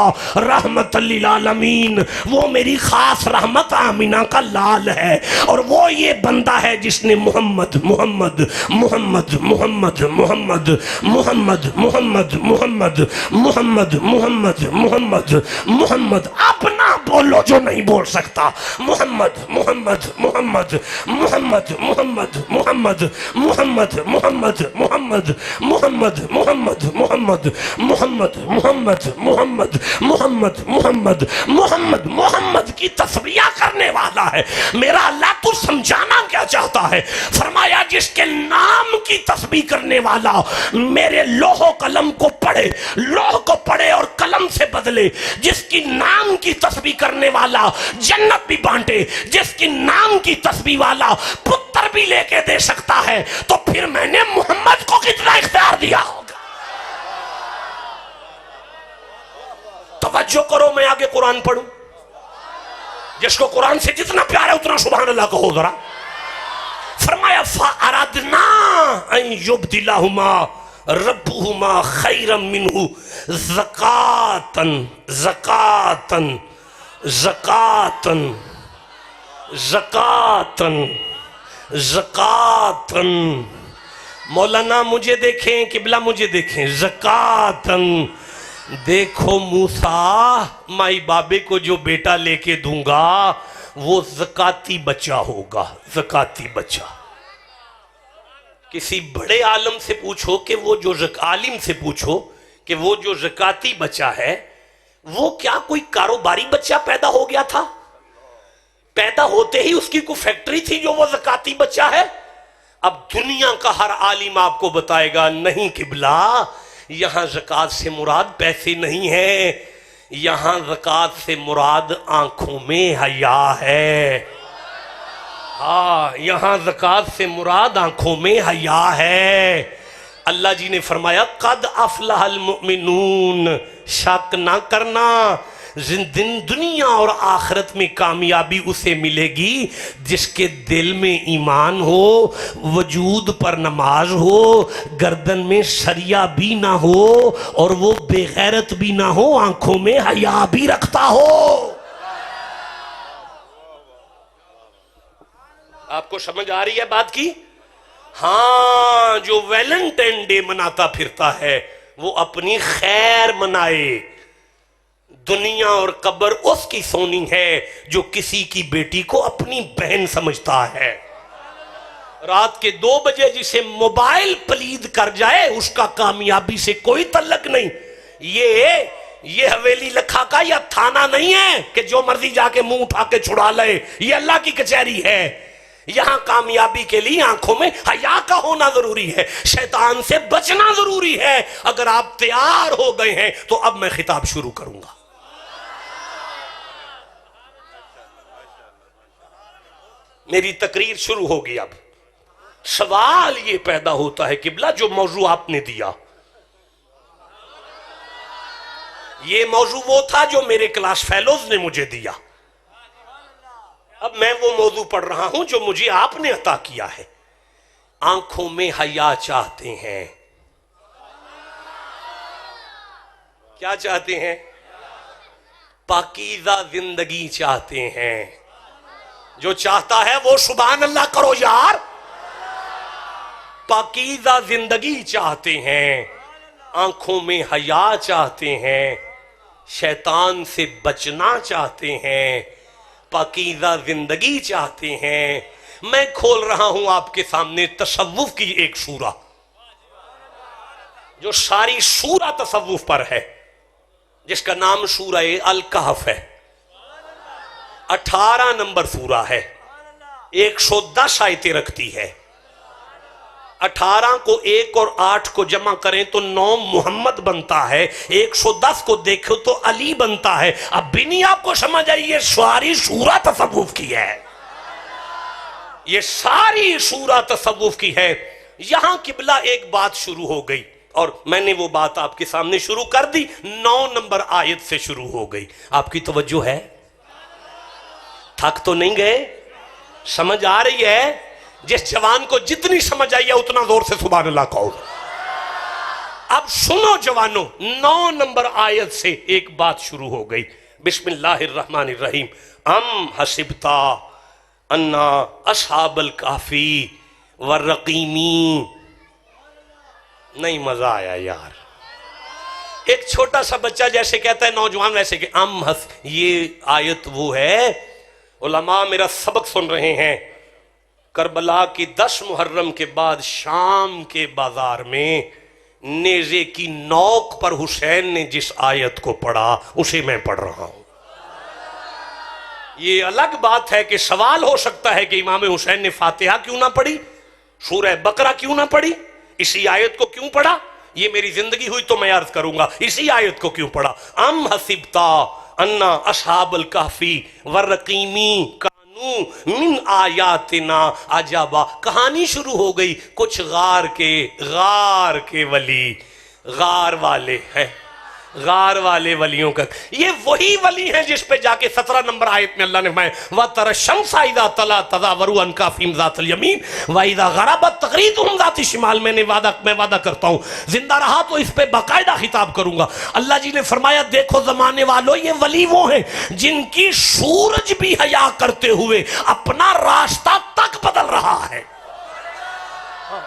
رَحْمَةً لِّلْعَالَمِينَ، وہ میری خاص رحمت آمینہ کا لال ہے، اور وہ یہ بندہ ہے جس نے محمد محمد محمد محمد محمد محمد محمد محمد محمد محمد محمد محمد اپنا بولو جو نہیں بول سکتا، محمد محمد محمد محمد محمد محمد محمد محمد محمد محمد محمد محمد محمد محمد محمد محمد محمد محمد محمد کی تصویہ کرنے والا ہے میرا اللہ۔ تو سمجھانا کیا چاہتا ہے؟ فرمایا جس کے نام کی تسبیح کرنے والا میرے لوح و قلم کو پڑھے، لوح کو پڑھے اور قلم سے بدلے، جس کی نام کی تسبیح کرنے والا جنت بھی بانٹے، جس کی نام کی تسبیح والا پتر بھی لے کے دے سکتا ہے، تو پھر میں نے محمد کو کتنا اختیار دیا ہوگا۔ توجہ کرو میں آگے قرآن پڑھوں، جس کو قرآن سے جتنا پیار ہے اتنا سبحان اللہ کہو ذرا۔ فرمایا فَأَرَدْنَا أَن يُبْدِلَهُمَا رَبُّهُمَا خَيْرًا مِّنْهُ زَكَاةً زَكَاةً زَكَاةً زَكَاةً زَكَاةً۔ مولانا مجھے دیکھیں، قبلہ مجھے دیکھیں، زَكَاةً۔ دیکھو موسیٰ مائی بابے کو جو بیٹا لے کے دوں گا وہ زکاتی بچہ ہوگا، زکاتی بچہ۔ کسی بڑے عالم سے پوچھو کہ وہ جو عالم سے پوچھو کہ وہ جو زکاتی بچہ ہے وہ کیا کوئی کاروباری بچہ پیدا ہو گیا تھا؟ پیدا ہوتے ہی اس کی کوئی فیکٹری تھی جو وہ زکاتی بچہ ہے؟ اب دنیا کا ہر عالم آپ کو بتائے گا نہیں قبلہ، یہاں زکوٰۃ سے مراد پیسے نہیں ہے، یہاں زکوٰۃ سے مراد آنکھوں میں حیا ہے۔ ہاں یہاں زکوٰۃ سے مراد آنکھوں میں حیا ہے۔ اللہ جی نے فرمایا قد افلح المؤمنون، شک نہ کرنا دنیا اور آخرت میں کامیابی اسے ملے گی جس کے دل میں ایمان ہو، وجود پر نماز ہو، گردن میں شریعہ بھی نہ ہو، اور وہ بے غیرت بھی نہ ہو، آنکھوں میں حیا بھی رکھتا ہو۔ آپ کو سمجھ آ رہی ہے بات کی؟ ہاں جو ویلنٹائن ڈے مناتا پھرتا ہے وہ اپنی خیر منائے، دنیا اور قبر اس کی سونی ہے جو کسی کی بیٹی کو اپنی بہن سمجھتا ہے۔ رات کے 2 بجے جسے موبائل پلید کر جائے اس کا کامیابی سے کوئی تعلق نہیں۔ یہ حویلی لکھا کا یا تھانہ نہیں ہے کہ جو مرضی جا کے منہ اٹھا کے چھڑا لے، یہ اللہ کی کچہری ہے۔ یہاں کامیابی کے لیے آنکھوں میں حیا کا ہونا ضروری ہے، شیطان سے بچنا ضروری ہے۔ اگر آپ تیار ہو گئے ہیں تو اب میں خطاب شروع کروں گا۔ میری تقریر شروع ہوگی۔ اب سوال یہ پیدا ہوتا ہے قبلہ جو موضوع آپ نے دیا، یہ موضوع وہ تھا جو میرے کلاس فیلوز نے مجھے دیا۔ اب میں وہ موضوع پڑھ رہا ہوں جو مجھے آپ نے عطا کیا ہے. آنکھوں میں حیا چاہتے ہیں. کیا چاہتے ہیں؟ پاکیزہ زندگی چاہتے ہیں. جو چاہتا ہے وہ سبحان اللہ کرو یار. پاکیزہ زندگی چاہتے ہیں، آنکھوں میں حیا چاہتے ہیں، شیطان سے بچنا چاہتے ہیں، پاکیزہ زندگی چاہتے ہیں. میں کھول رہا ہوں آپ کے سامنے تصوف کی ایک سورہ جو ساری سورہ تصوف پر ہے، جس کا نام سورہ الکہف ہے. 18 نمبر سورہ ہے، 110 آیتیں رکھتی ہے. 18 کو 1 اور 8 کو جمع کریں تو 9 محمد بنتا ہے، 110 کو دیکھو تو علی بنتا ہے. اب بھی نہیں آپ کو سمجھ آئی یہ ساری سورہ تصوف کی ہے، یہ ساری سورہ تصوف کی ہے. یہاں قبلہ ایک بات شروع ہو گئی اور میں نے وہ بات آپ کے سامنے شروع کر دی. 9 نمبر آیت سے شروع ہو گئی. آپ کی توجہ ہے؟ تھک تو نہیں گئے؟ سمجھ آ رہی ہے؟ جس جوان کو جتنی سمجھ آئی ہے اتنا زور سے سبحان اللہ کہو. اب سنو جوانوں، 9 نمبر آیت سے ایک بات شروع ہو گئی. بسم اللہ الرحمن الرحیم. ام حسبتا انا اصحاب الکافی والرقیمی. نہیں مزہ آیا یار. ایک چھوٹا سا بچہ جیسے کہتا ہے نوجوان ویسے کہ یہ آیت وہ ہے. علماء میرا سبق سن رہے ہیں. کربلا کی 10 محرم کے بعد شام کے بازار میں نیزے کی نوک پر حسین نے جس آیت کو پڑھا اسے میں پڑھ رہا ہوں. یہ الگ بات ہے کہ سوال ہو سکتا ہے کہ امام حسین نے فاتحہ کیوں نہ پڑھی، سورہ بقرہ کیوں نہ پڑھی، اسی آیت کو کیوں پڑھا. یہ میری زندگی ہوئی تو میں عرض کروں گا اسی آیت کو کیوں پڑھا. ام حسبتا انا اصحاب الکہفی والرقیمی کانو من آیاتنا عجبا. کہانی شروع ہو گئی. کچھ غار کے ولی، غار والے ہیں، غار والے ولیوں کا. یہ وہی ولی ہیں جس پہ جا کے 17 نمبر آیت میں اللہ نے فرمایا وَتَرَى الشَّمْسَ إِذَا طَلَعَتْ تَزَاوَرُ عَنْ كَهْفِهِمْ ذَاتَ الْيَمِينِ وَإِذَا غَرَبَتْ تَغْرِيدُهُمْ ذَاتِ الشِّمَالِ. میں وعدہ کرتا ہوں زندہ رہا تو اس پہ باقاعدہ خطاب کروں گا. اللہ جی نے فرمایا دیکھو زمانے والوں، یہ ولی وہ ہیں جن کی سورج بھی حیا کرتے ہوئے اپنا راستہ تک بدل رہا ہے.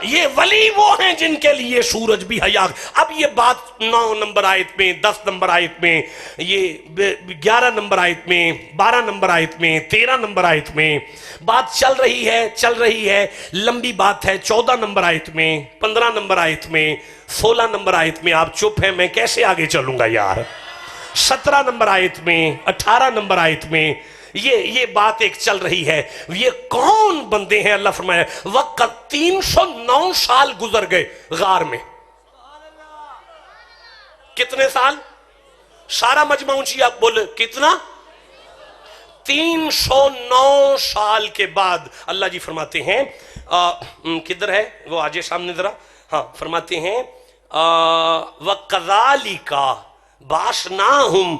یہ ولی وہ ہیں جن کے لیے سورج بھی حیا. اب یہ بات 9 نمبر آیت میں، 10 نمبر آیت میں، یہ 11 نمبر آیت میں، 12 نمبر آیت میں، 13 نمبر آیت میں بات چل رہی ہے. لمبی بات ہے. 14 نمبر آیت میں، 15 نمبر آیت میں، 16 نمبر آیت میں. آپ چپ ہیں، میں کیسے آگے چلوں گا یار. 17 نمبر آیت میں، 18 نمبر آیت میں یہ بات ایک چل رہی ہے. یہ کون بندے ہیں؟ اللہ فرمایا وقت 309 سال گزر گئے غار میں. کتنے سال؟ سارا مجمع اونچی آپ بولے کتنا؟ 309 سال کے بعد اللہ جی فرماتے ہیں کدھر ہے وہ؟ آجے سامنے ذرا. ہاں فرماتے ہیں وَكَذَلِكَ بَعَثْنَاهُمْ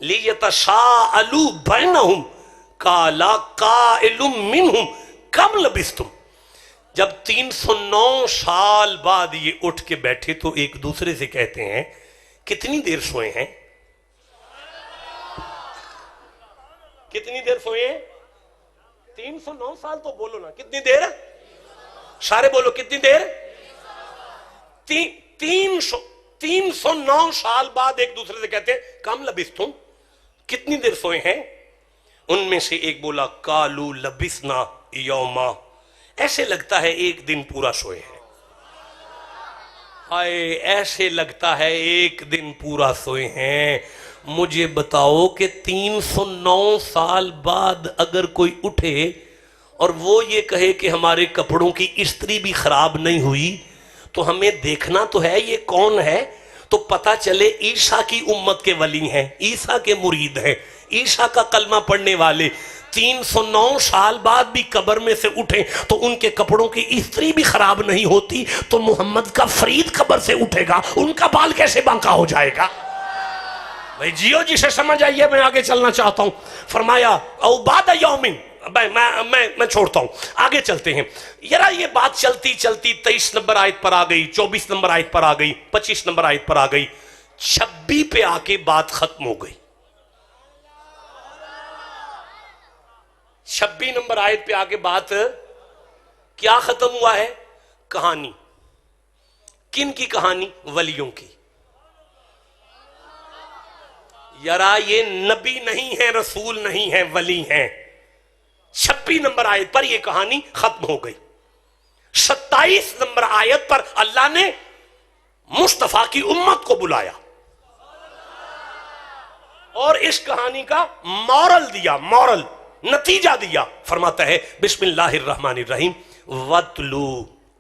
لِيَتَسَاءَلُوا بَيْنَهُمْ قَالَ قَائِلٌ مِّنْهُمْ كَمْ لَبِثْتُمْ. جب 309 سال بعد یہ اٹھ کے بیٹھے تو ایک دوسرے سے کہتے ہیں کتنی دیر سوئے ہیں؟ کتنی دیر سوئے ہیں؟ 309 سال. تو بولو نا کتنی دیر؟ سارے بولو کتنی دیر؟ 309 سال بعد ایک دوسرے سے کہتے ہیں کم لبثتم، کتنی دیر سوئے ہیں؟ ان میں سے ایک بولا قالوا لبثنا یوما، ایسے لگتا ہے ایک دن پورا سوئے ہیں. ایسے لگتا ہے ایک دن پورا سوئے ہیں. مجھے بتاؤ کہ 309 سال بعد اگر کوئی اٹھے اور وہ یہ کہے کہ ہمارے کپڑوں کی استری بھی خراب نہیں ہوئی تو ہمیں دیکھنا تو ہے یہ کون ہے، تو پتہ چلے عیسیٰ کی امت کے ولی ہیں، عیسیٰ کے مرید ہیں، عیسیٰ کا کلمہ پڑھنے والے. 309 سال بعد بھی قبر میں سے اٹھیں تو ان کے کپڑوں کی استری بھی خراب نہیں ہوتی، تو محمد کا فرید قبر سے اٹھے گا، ان کا بال کیسے بانکا ہو جائے گا؟ بھئی جیو جسے سمجھ آئیے، میں آگے چلنا چاہتا ہوں. فرمایا او بعد یومن، میں چھوڑتا ہوں، آگے چلتے ہیں۔ یرا یہ بات چلتی چلتی 23 نمبر آیت پر آ گئی، 24 نمبر آیت پر آ گئی، 25 نمبر آیت پر آ گئی، 26 پہ آ کے بات ختم ہو گئی۔ 26 نمبر آیت پہ آ کے بات کیا ختم ہوا ہے؟ کہانی۔ کن کی کہانی؟ ولیوں کی۔ یرا یہ نبی نہیں ہے، رسول نہیں ہے، ولی ہیں۔ 26 نمبر آیت پر یہ کہانی ختم ہو گئی۔ 27 نمبر آیت پر اللہ نے مصطفیٰ کی امت کو بلایا اور اس کہانی کا مورل دیا، مورل نتیجہ دیا۔ فرماتا ہے بسم اللہ الرحمن الرحیم، وَاتْلُو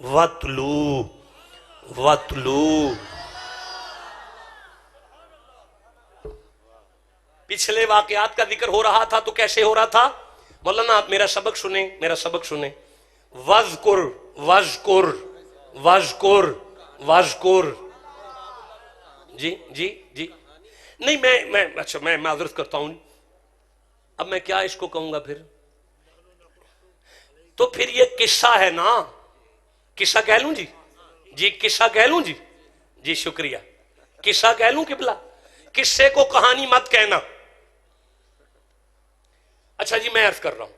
وَاتْلُو وَاتْلُو۔ پچھلے واقعات کا ذکر ہو رہا تھا تو کیسے ہو رہا تھا؟ مولانا آپ میرا سبق سنیں، میرا سبق سنیں۔ وَذْكُرْ وَذْكُرْ وَذْكُرْ وَذْكُرْ۔ جی جی جی نہیں، اچھا میں معذرت کرتا ہوں، اب میں کیا اس کو کہوں گا پھر؟ تو پھر یہ قصہ ہے نا، قصہ کہہ لوں جی؟ جی قصہ کہہ لوں جی؟ جی شکریہ، قصہ کہہ لوں قبلہ؟ قصے کو کہانی مت کہنا۔ اچھا جی میں عرض کر رہا ہوں،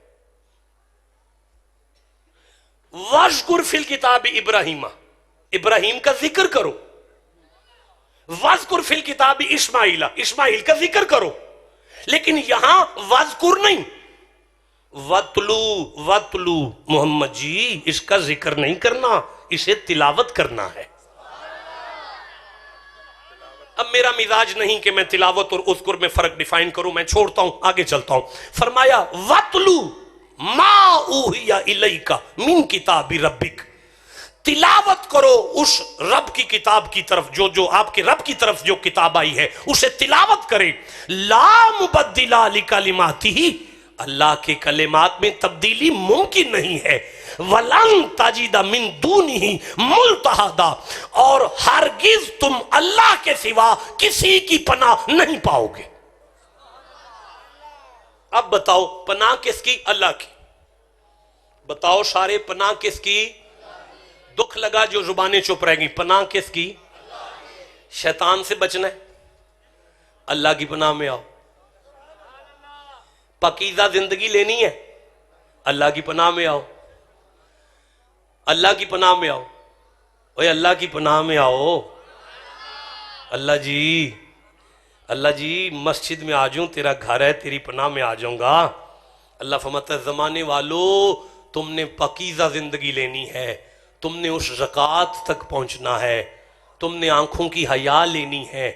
وَذْكُرْ فِي الْكِتَابِ ابراہیم، ابراہیم کا ذکر کرو۔ وَذْكُرْ فِي الْكِتَابِ اسماعیل، اسماعیل کا ذکر کرو۔ لیکن یہاں وَذْكُر نہیں، وَاتْلُو وَاتْلُو۔ محمد جی اس کا ذکر نہیں کرنا، اسے تلاوت کرنا ہے۔ اب میرا مزاج نہیں کہ میں تلاوت اور اذکر میں فرق ڈیفائن کروں، میں چھوڑتا ہوں، آگے چلتا ہوں۔ فرمایا وَاتْلُو مَا أُوحِیَ إِلَيْكَ مِن کِتَابِ رَبِّکَ، تلاوت کرو اس رب کی کتاب کی طرف، جو آپ کے رب کی طرف جو کتاب آئی ہے اسے تلاوت کرے۔ لا مبدل لکلماتہ، اللہ کے کلمات میں تبدیلی ممکن نہیں ہے۔ وَلَن تَجِدَ مِن دُونِهِ مُلْتَحَدًا، اور ہرگز تم اللہ کے سوا کسی کی پناہ نہیں پاؤ گے۔ اب بتاؤ پناہ کس کی؟ اللہ کی۔ بتاؤ سارے پناہ کس کی؟ دکھ لگا جو زبانیں چپ رہ گئی، پناہ کس کی؟ شیطان سے بچنا ہے، اللہ کی پناہ میں آؤ۔ پاکیزہ زندگی لینی ہے، اللہ کی پناہ میں آؤ، اللہ کی پناہ میں آؤ۔ اوے اللہ کی پناہ میں آؤ۔ اللہ جی، اللہ جی مسجد میں آ جاؤں، تیرا گھر ہے، تیری پناہ میں آ جاؤں گا۔ اللہ فرماتا ہے زمانے والو تم نے پاکیزہ زندگی لینی ہے، تم نے اس زکوٰۃ تک پہنچنا ہے، تم نے آنکھوں کی حیا لینی ہے،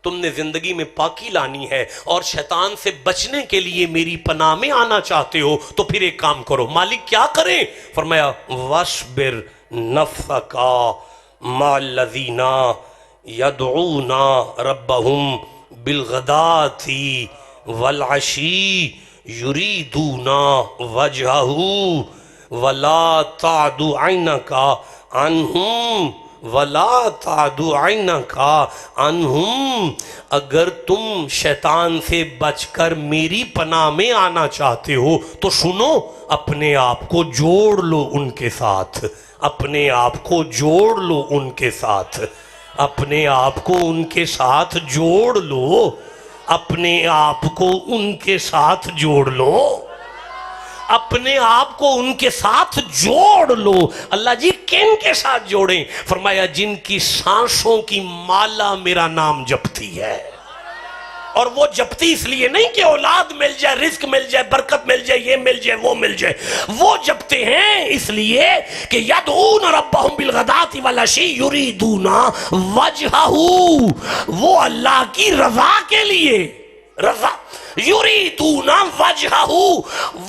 تم نے زندگی میں پاکی لانی ہے، اور شیطان سے بچنے کے لیے میری پناہ میں آنا چاہتے ہو تو پھر ایک کام کرو۔ مالک کیا کریں؟ فرمایا وَاصْبِرْ نَفْسَكَ مَعَ الَّذِينَ يَدْعُونَ رَبَّهُمْ بِالْغَدَاةِ وَالْعَشِيِّ يُرِيدُونَ وَجْهَهُ وَلَا تَعْدُ عَيْنَكَ عَنْهُمْ وَلَا تَعْدُ عَيْنَكَ عَنْهُمْ، اگر تم شیطان سے بچ کر میری پناہ میں آنا چاہتے ہو تو سنو، اپنے آپ کو جوڑ لو ان کے ساتھ، اپنے آپ کو جوڑ لو ان کے ساتھ، اپنے آپ کو ان کے ساتھ جوڑ لو، اپنے آپ کو ان کے ساتھ جوڑ لو، اپنے آپ کو ان کے ساتھ جوڑ لو۔ اللہ جی کن کے ساتھ جوڑیں؟ فرمایا جن کی سانسوں کی مالا میرا نام جپتی ہے، اور وہ جپتی اس لیے نہیں کہ اولاد مل جائے، رزق مل جائے، برکت مل جائے، یہ مل جائے، وہ مل جائے، وہ جپتے ہیں اس لیے کہ یدعون ربہم بالغداۃ والعشی یریدون وجہہ، وہ اللہ کی رضا کے لیے، رضا یریدون وجہہ،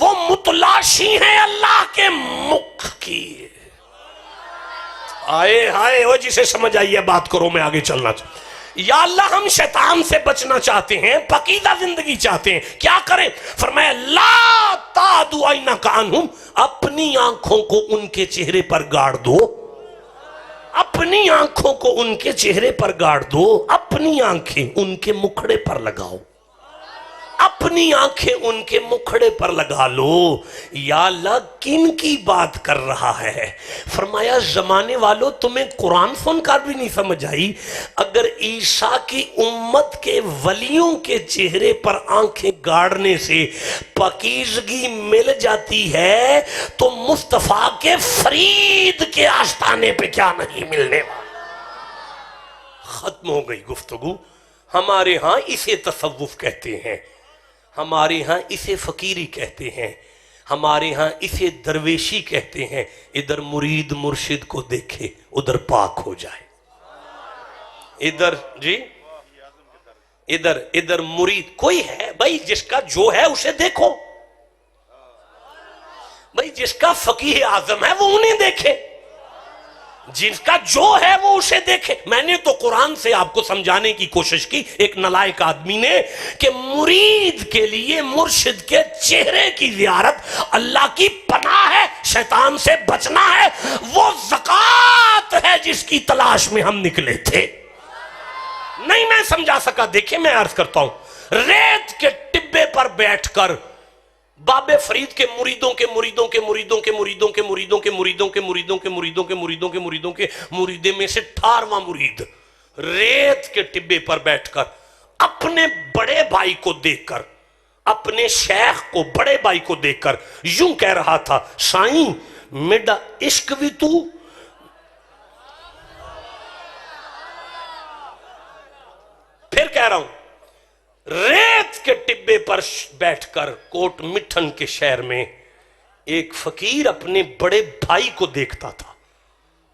وہ متلاشی ہیں اللہ کے مکھ کی۔ آئے ہائے، وہ جسے سمجھ آئیے بات کرو، میں آگے چلنا چاہتا۔ یا اللہ ہم شیطان سے بچنا چاہتے ہیں، پاکیزہ زندگی چاہتے ہیں، کیا کریں؟ فرمایا لا تعدو عینک عنہم، اپنی آنکھوں کو ان کے چہرے پر گاڑ دو، اپنی آنکھوں کو ان کے چہرے پر گاڑ دو، اپنی آنکھیں ان کے مکھڑے پر لگاؤ، اپنی اپنی آنکھیں ان کے مکھڑے پر لگا لو. یا اللہ کن کی بات کر رہا ہے؟ فرمایا زمانے والوں تمہیں قرآن سن کر بھی نہیں سمجھ آئی؟ اگر عیسیٰ کی امت کے ولیوں کے چہرے پر آنکھیں گاڑنے سے پاکیزگی مل جاتی ہے تو مصطفیٰ کے فرید کے آستانے پہ کیا نہیں ملنے والا؟ ختم ہو گئی گفتگو. ہمارے ہاں اسے تصوف کہتے ہیں، ہمارے ہاں اسے فقیری کہتے ہیں، ہمارے ہاں اسے درویشی کہتے ہیں. ادھر مرید مرشد کو دیکھے ادھر پاک ہو جائے. ادھر جی ادھر مرید کوئی ہے بھائی جس کا جو ہے اسے دیکھو بھائی، جس کا فقیہ اعظم ہے وہ انہیں دیکھے، جس کا جو ہے وہ اسے دیکھے. میں نے تو قرآن سے آپ کو سمجھانے کی کوشش کی ایک نالائق آدمی نے کہ مرید کے لیے مرشد کے چہرے کی زیارت اللہ کی پناہ ہے، شیطان سے بچنا ہے. وہ زکوٰۃ ہے جس کی تلاش میں ہم نکلے تھے. نہیں میں سمجھا سکا. دیکھیں میں عرض کرتا ہوں، ریت کے ٹبے پر بیٹھ کر بابے فرید کے مریدوں کے مریدوں کے مریدوں کے مریدوں کے مریدوں کے مریدوں کے مریدوں کے مریدوں کے مریدوں کے مریدوں کے مریدے میں سے 18واں مرید ریت کے ٹبے پر بیٹھ کر اپنے بڑے بھائی کو دیکھ کر، اپنے شیخ کو، بڑے بھائی کو دیکھ کر یوں کہہ رہا تھا، سائیں میڈا عشق بھی تو. پھر کہہ رہا ہوں، ریت کے ٹبے پر بیٹھ کر کوٹ مٹھن کے شہر میں ایک فقیر اپنے بڑے بھائی کو دیکھتا تھا.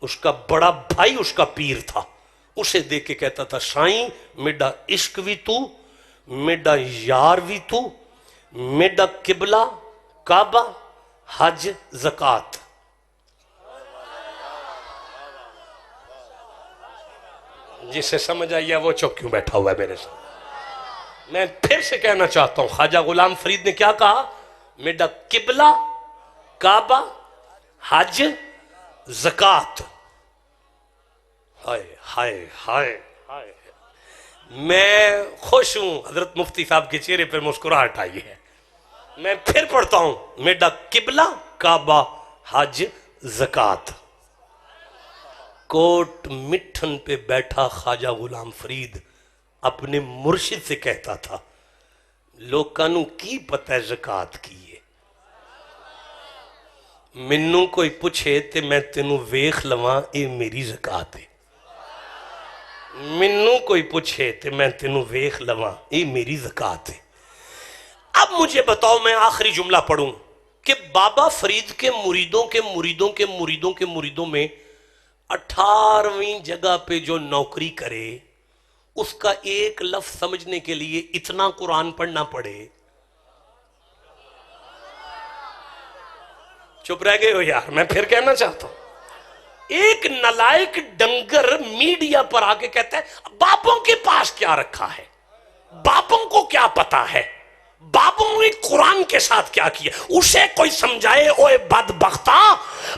اس کا بڑا بھائی اس کا پیر تھا. اسے دیکھ کے کہتا تھا، سائیں میڈا عشق بھی تو، میڈا یار بھی تو، میڈا قبلہ کعبہ حج زکوٰۃ. جسے سمجھ آئی ہے وہ چپ کیوں بیٹھا ہوا ہے میرے ساتھ؟ میں پھر سے کہنا چاہتا ہوں، خواجہ غلام فرید نے کیا کہا؟ میڈا قبلہ کعبہ حج زکوٰۃ. ہائے ہائے ہائے ہائے. میں خوش ہوں حضرت مفتی صاحب کے چہرے پر مسکراہٹ آئی ہے. میں پھر پڑھتا ہوں، میڈا قبلہ کعبہ حج زکوٰۃ. کوٹ مٹھن پہ بیٹھا خواجہ غلام فرید اپنے مرشد سے کہتا تھا، لوکانوں کی پتہ زکوٰۃ کی ہے، منوں کوئی پوچھے تے میں تینوں ویخ لواں اے میری زکوٰۃ ہے. منوں کوئی پوچھے تے میں تینوں ویخ لواں اے میری زکوٰۃ ہے. اب مجھے بتاؤ، میں آخری جملہ پڑھوں کہ بابا فرید کے مریدوں کے مریدوں کے مریدوں کے مریدوں میں 18ویں جگہ پہ جو نوکری کرے اس کا ایک لفظ سمجھنے کے لیے اتنا قرآن پڑھنا پڑے. چپ رہ گئے ہو یار. میں پھر کہنا چاہتا ہوں، ایک نالائق ڈنگر میڈیا پر آگے کہتا ہے باپوں کے پاس کیا رکھا ہے، باپوں کو کیا پتا ہے، بابوں نے قرآن کے ساتھ کیا کیا. اسے کوئی سمجھائے، اوے بدبختہ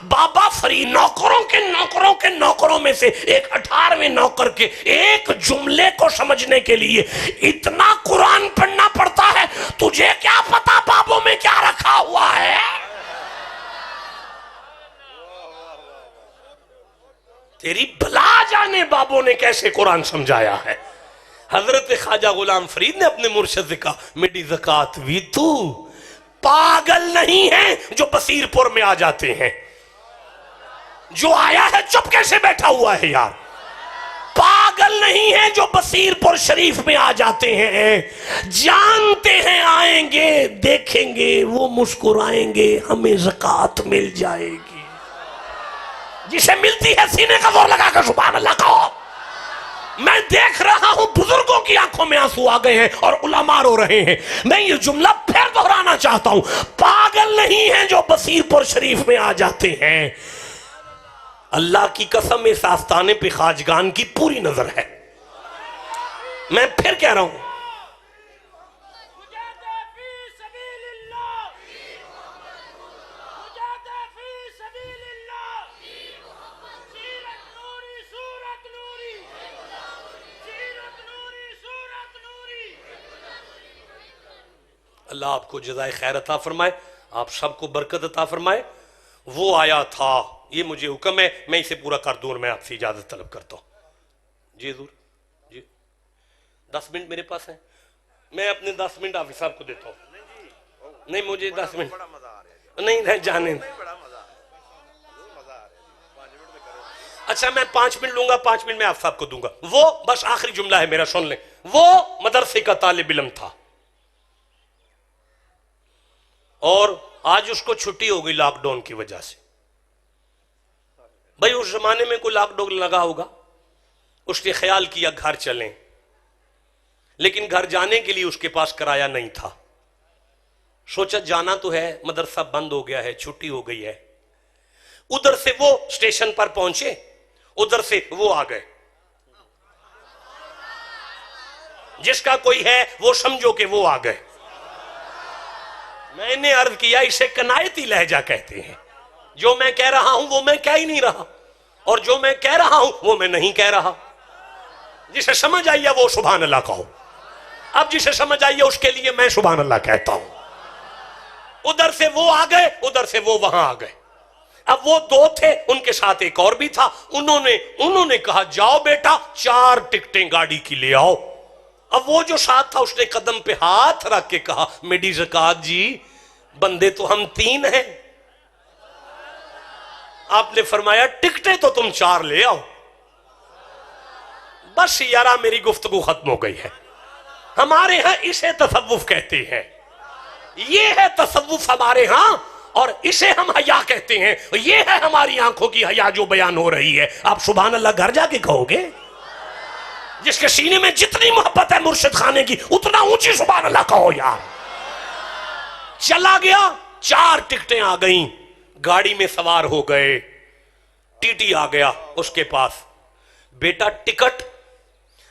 بابا فرید نوکروں کے نوکروں کے نوکروں میں سے ایک 18ویں نوکر کے ایک جملے کو سمجھنے کے لیے اتنا قرآن پڑھنا پڑتا ہے. تجھے کیا پتا بابوں میں کیا رکھا ہوا ہے؟ تیری بھلا جانے بابوں نے کیسے قرآن سمجھایا ہے. حضرت خواجہ غلام فرید نے اپنے مرشد سے کہا، میری زکوٰۃ بھی تو. پاگل نہیں ہیں جو بصیر پور میں آ جاتے ہیں. جو آیا ہے چپ کیسے بیٹھا ہوا ہے یار؟ پاگل نہیں ہیں جو بصیر پور شریف میں آ جاتے ہیں، جانتے ہیں آئیں گے دیکھیں گے وہ مسکرائیں گے ہمیں زکوٰۃ مل جائے گی. جسے ملتی ہے سینے کا زور لگا کر سبحان اللہ کہو. میں دیکھ رہا ہوں بزرگوں کی آنکھوں میں آنسو آ گئے ہیں اور علماء رو رہے ہیں. میں یہ جملہ پھر دہرانا چاہتا ہوں، پاگل نہیں ہیں جو بصیر پور شریف میں آ جاتے ہیں. اللہ کی قسم اس آستانے پہ خواجگان کی پوری نظر ہے. میں پھر کہہ رہا ہوں، اللہ آپ کو جزائے خیر عطا فرمائے، آپ سب کو برکت عطا فرمائے۔ وہ آیا تھا، یہ مجھے حکم ہے، میں اسے پورا کر دوں اور میں آپ سے اجازت طلب کرتا ہوں۔ جی حضور، جی 10 منٹ میرے پاس ہیں، میں اپنے 10 منٹ حافظ صاحب کو دیتا ہوں۔ نہیں مجھے 10 منٹ نہیں جانے، اچھا میں 5 منٹ لوں گا، 5 منٹ میں آپ صاحب کو دوں گا۔ وہ بس آخری جملہ ہے میرا، سن لیں۔ وہ مدرسے کا طالب علم تھا اور آج اس کو چھٹی ہو گئی لاک ڈاؤن کی وجہ سے۔ بھائی اس زمانے میں کوئی لاک ڈاؤن لگا ہوگا، اس نے خیال کیا گھر چلیں، لیکن گھر جانے کے لیے اس کے پاس کرایہ نہیں تھا۔ سوچا جانا تو ہے، مدرسہ بند ہو گیا ہے، چھٹی ہو گئی ہے۔ ادھر سے وہ اسٹیشن پر پہنچے، ادھر سے وہ آ گئے۔ جس کا کوئی ہے وہ سمجھو کہ وہ آ گئے۔ میں نے عرض کیا اسے کنایتی لہجہ کہتے ہیں، جو میں کہہ رہا ہوں وہ میں کہہ ہی نہیں رہا، اور جو میں کہہ رہا ہوں وہ میں نہیں کہہ رہا۔ جسے سمجھ آئیے وہ سبحان اللہ کہو، اب جسے سمجھ آئیے اس کے لیے میں سبحان اللہ کہتا ہوں۔ ادھر سے وہ آ گئے، ادھر سے وہ وہاں آ گئے۔ اب وہ 2 تھے، ان کے ساتھ ایک اور بھی تھا۔ انہوں نے کہا جاؤ بیٹا 4 ٹکٹیں گاڑی کی لے آؤ۔ اب وہ جو ساتھ تھا اس نے قدم پہ ہاتھ رکھ کے کہا میری زکات جی، بندے تو ہم 3 ہیں۔ آپ نے فرمایا ٹکٹیں تو تم 4 لے آؤ۔ بس یارا میری گفتگو ختم ہو گئی ہے۔ ہمارے ہاں اسے تصوف کہتے ہیں، یہ ہے تصوف ہمارے ہاں، اور اسے ہم حیا کہتے ہیں۔ یہ ہے ہماری آنکھوں کی حیا جو بیان ہو رہی ہے۔ آپ سبحان اللہ گھر جا کے کہو گے؟ جس کے سینے میں جتنی محبت ہے مرشد خانے کی اتنا اونچی سبحان اللہ کہو یار۔ چلا گیا، 4 ٹکٹیں آ گئیں، گاڑی میں سوار ہو گئے۔ ٹی ٹی آ گیا اس کے پاس، بیٹا ٹکٹ۔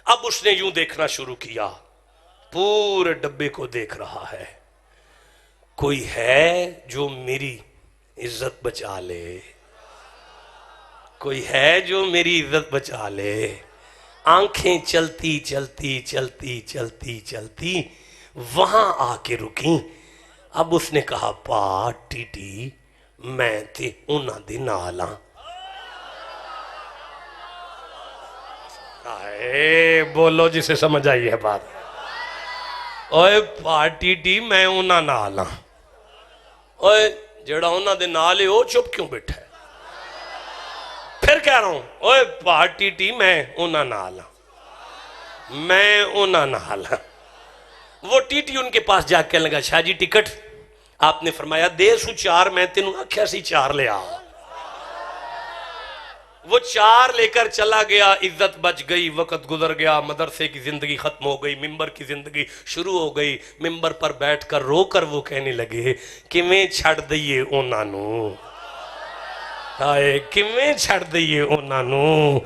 اب اس نے یوں دیکھنا شروع کیا، پورے ڈبے کو دیکھ رہا ہے، کوئی ہے جو میری عزت بچا لے، کوئی ہے جو میری عزت بچا لے۔ آنکھیں چلتی چلتی چلتی چلتی چلتی وہاں آ کے رکیں۔ اب اس نے کہا پا ٹی ٹی میں تے انہاں دے نال ہاں۔ آئے بولو جسے سمجھ آئی ہے بات۔ اوے پا ٹی ٹی میں انہاں نال ہاں۔ اوے جڑا انہاں دے نال ہے وہ چپ کیوں بیٹھا ہے؟ پھر کہہ رہا ہوں اوے پارٹی ٹی میں انہاں نال ہاں، میں انہاں نال ہاں۔ وہ ٹی ٹی ان کے پاس جا کے لگا شاہ جی ٹکٹ۔ آپ نے فرمایا دے سو 4، میں تینوں آکھیا سی 4 لے آ۔ وہ 4 لے کر چلا گیا، عزت بچ گئی، وقت گزر گیا، مدرسے کی زندگی ختم ہو گئی، ممبر کی زندگی شروع ہو گئی۔ ممبر پر بیٹھ کر رو کر وہ کہنے لگے کہ میں چھڑ دئیے انہاں نوں، ہائے کیویں چھڑ دئیے انہاں نوں۔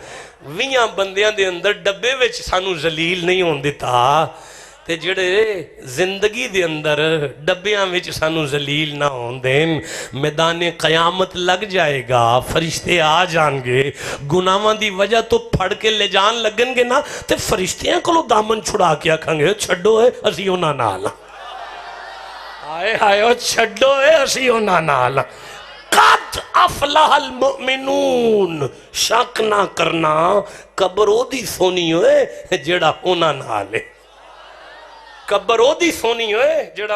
20 بندیاں دے اندر ڈبے وچ سانو ذلیل نہیں ہون دیتا، تے جڑے زندگی دے اندر ڈبیاں وچ سانو ذلیل نہ ہون دین، میدان قیامت لگ جائے گا، فرشتے آ جان گے، گناہاں دی وجہ تو پھڑ کے لے جان لگن گے نا، تے فرشتیاں کولو دامن چھڑا کے آکھاں گے چھڈو اے اسی انہاں نال، ہائے ہائے او چھڈو اے اسی انہاں نال۔ قد افلح المؤمنون، شک نہ کرنا قبر او دی سونی ہوئے جڑا انہاں نال ہے، قبر او دی سونی ہوئے جڑا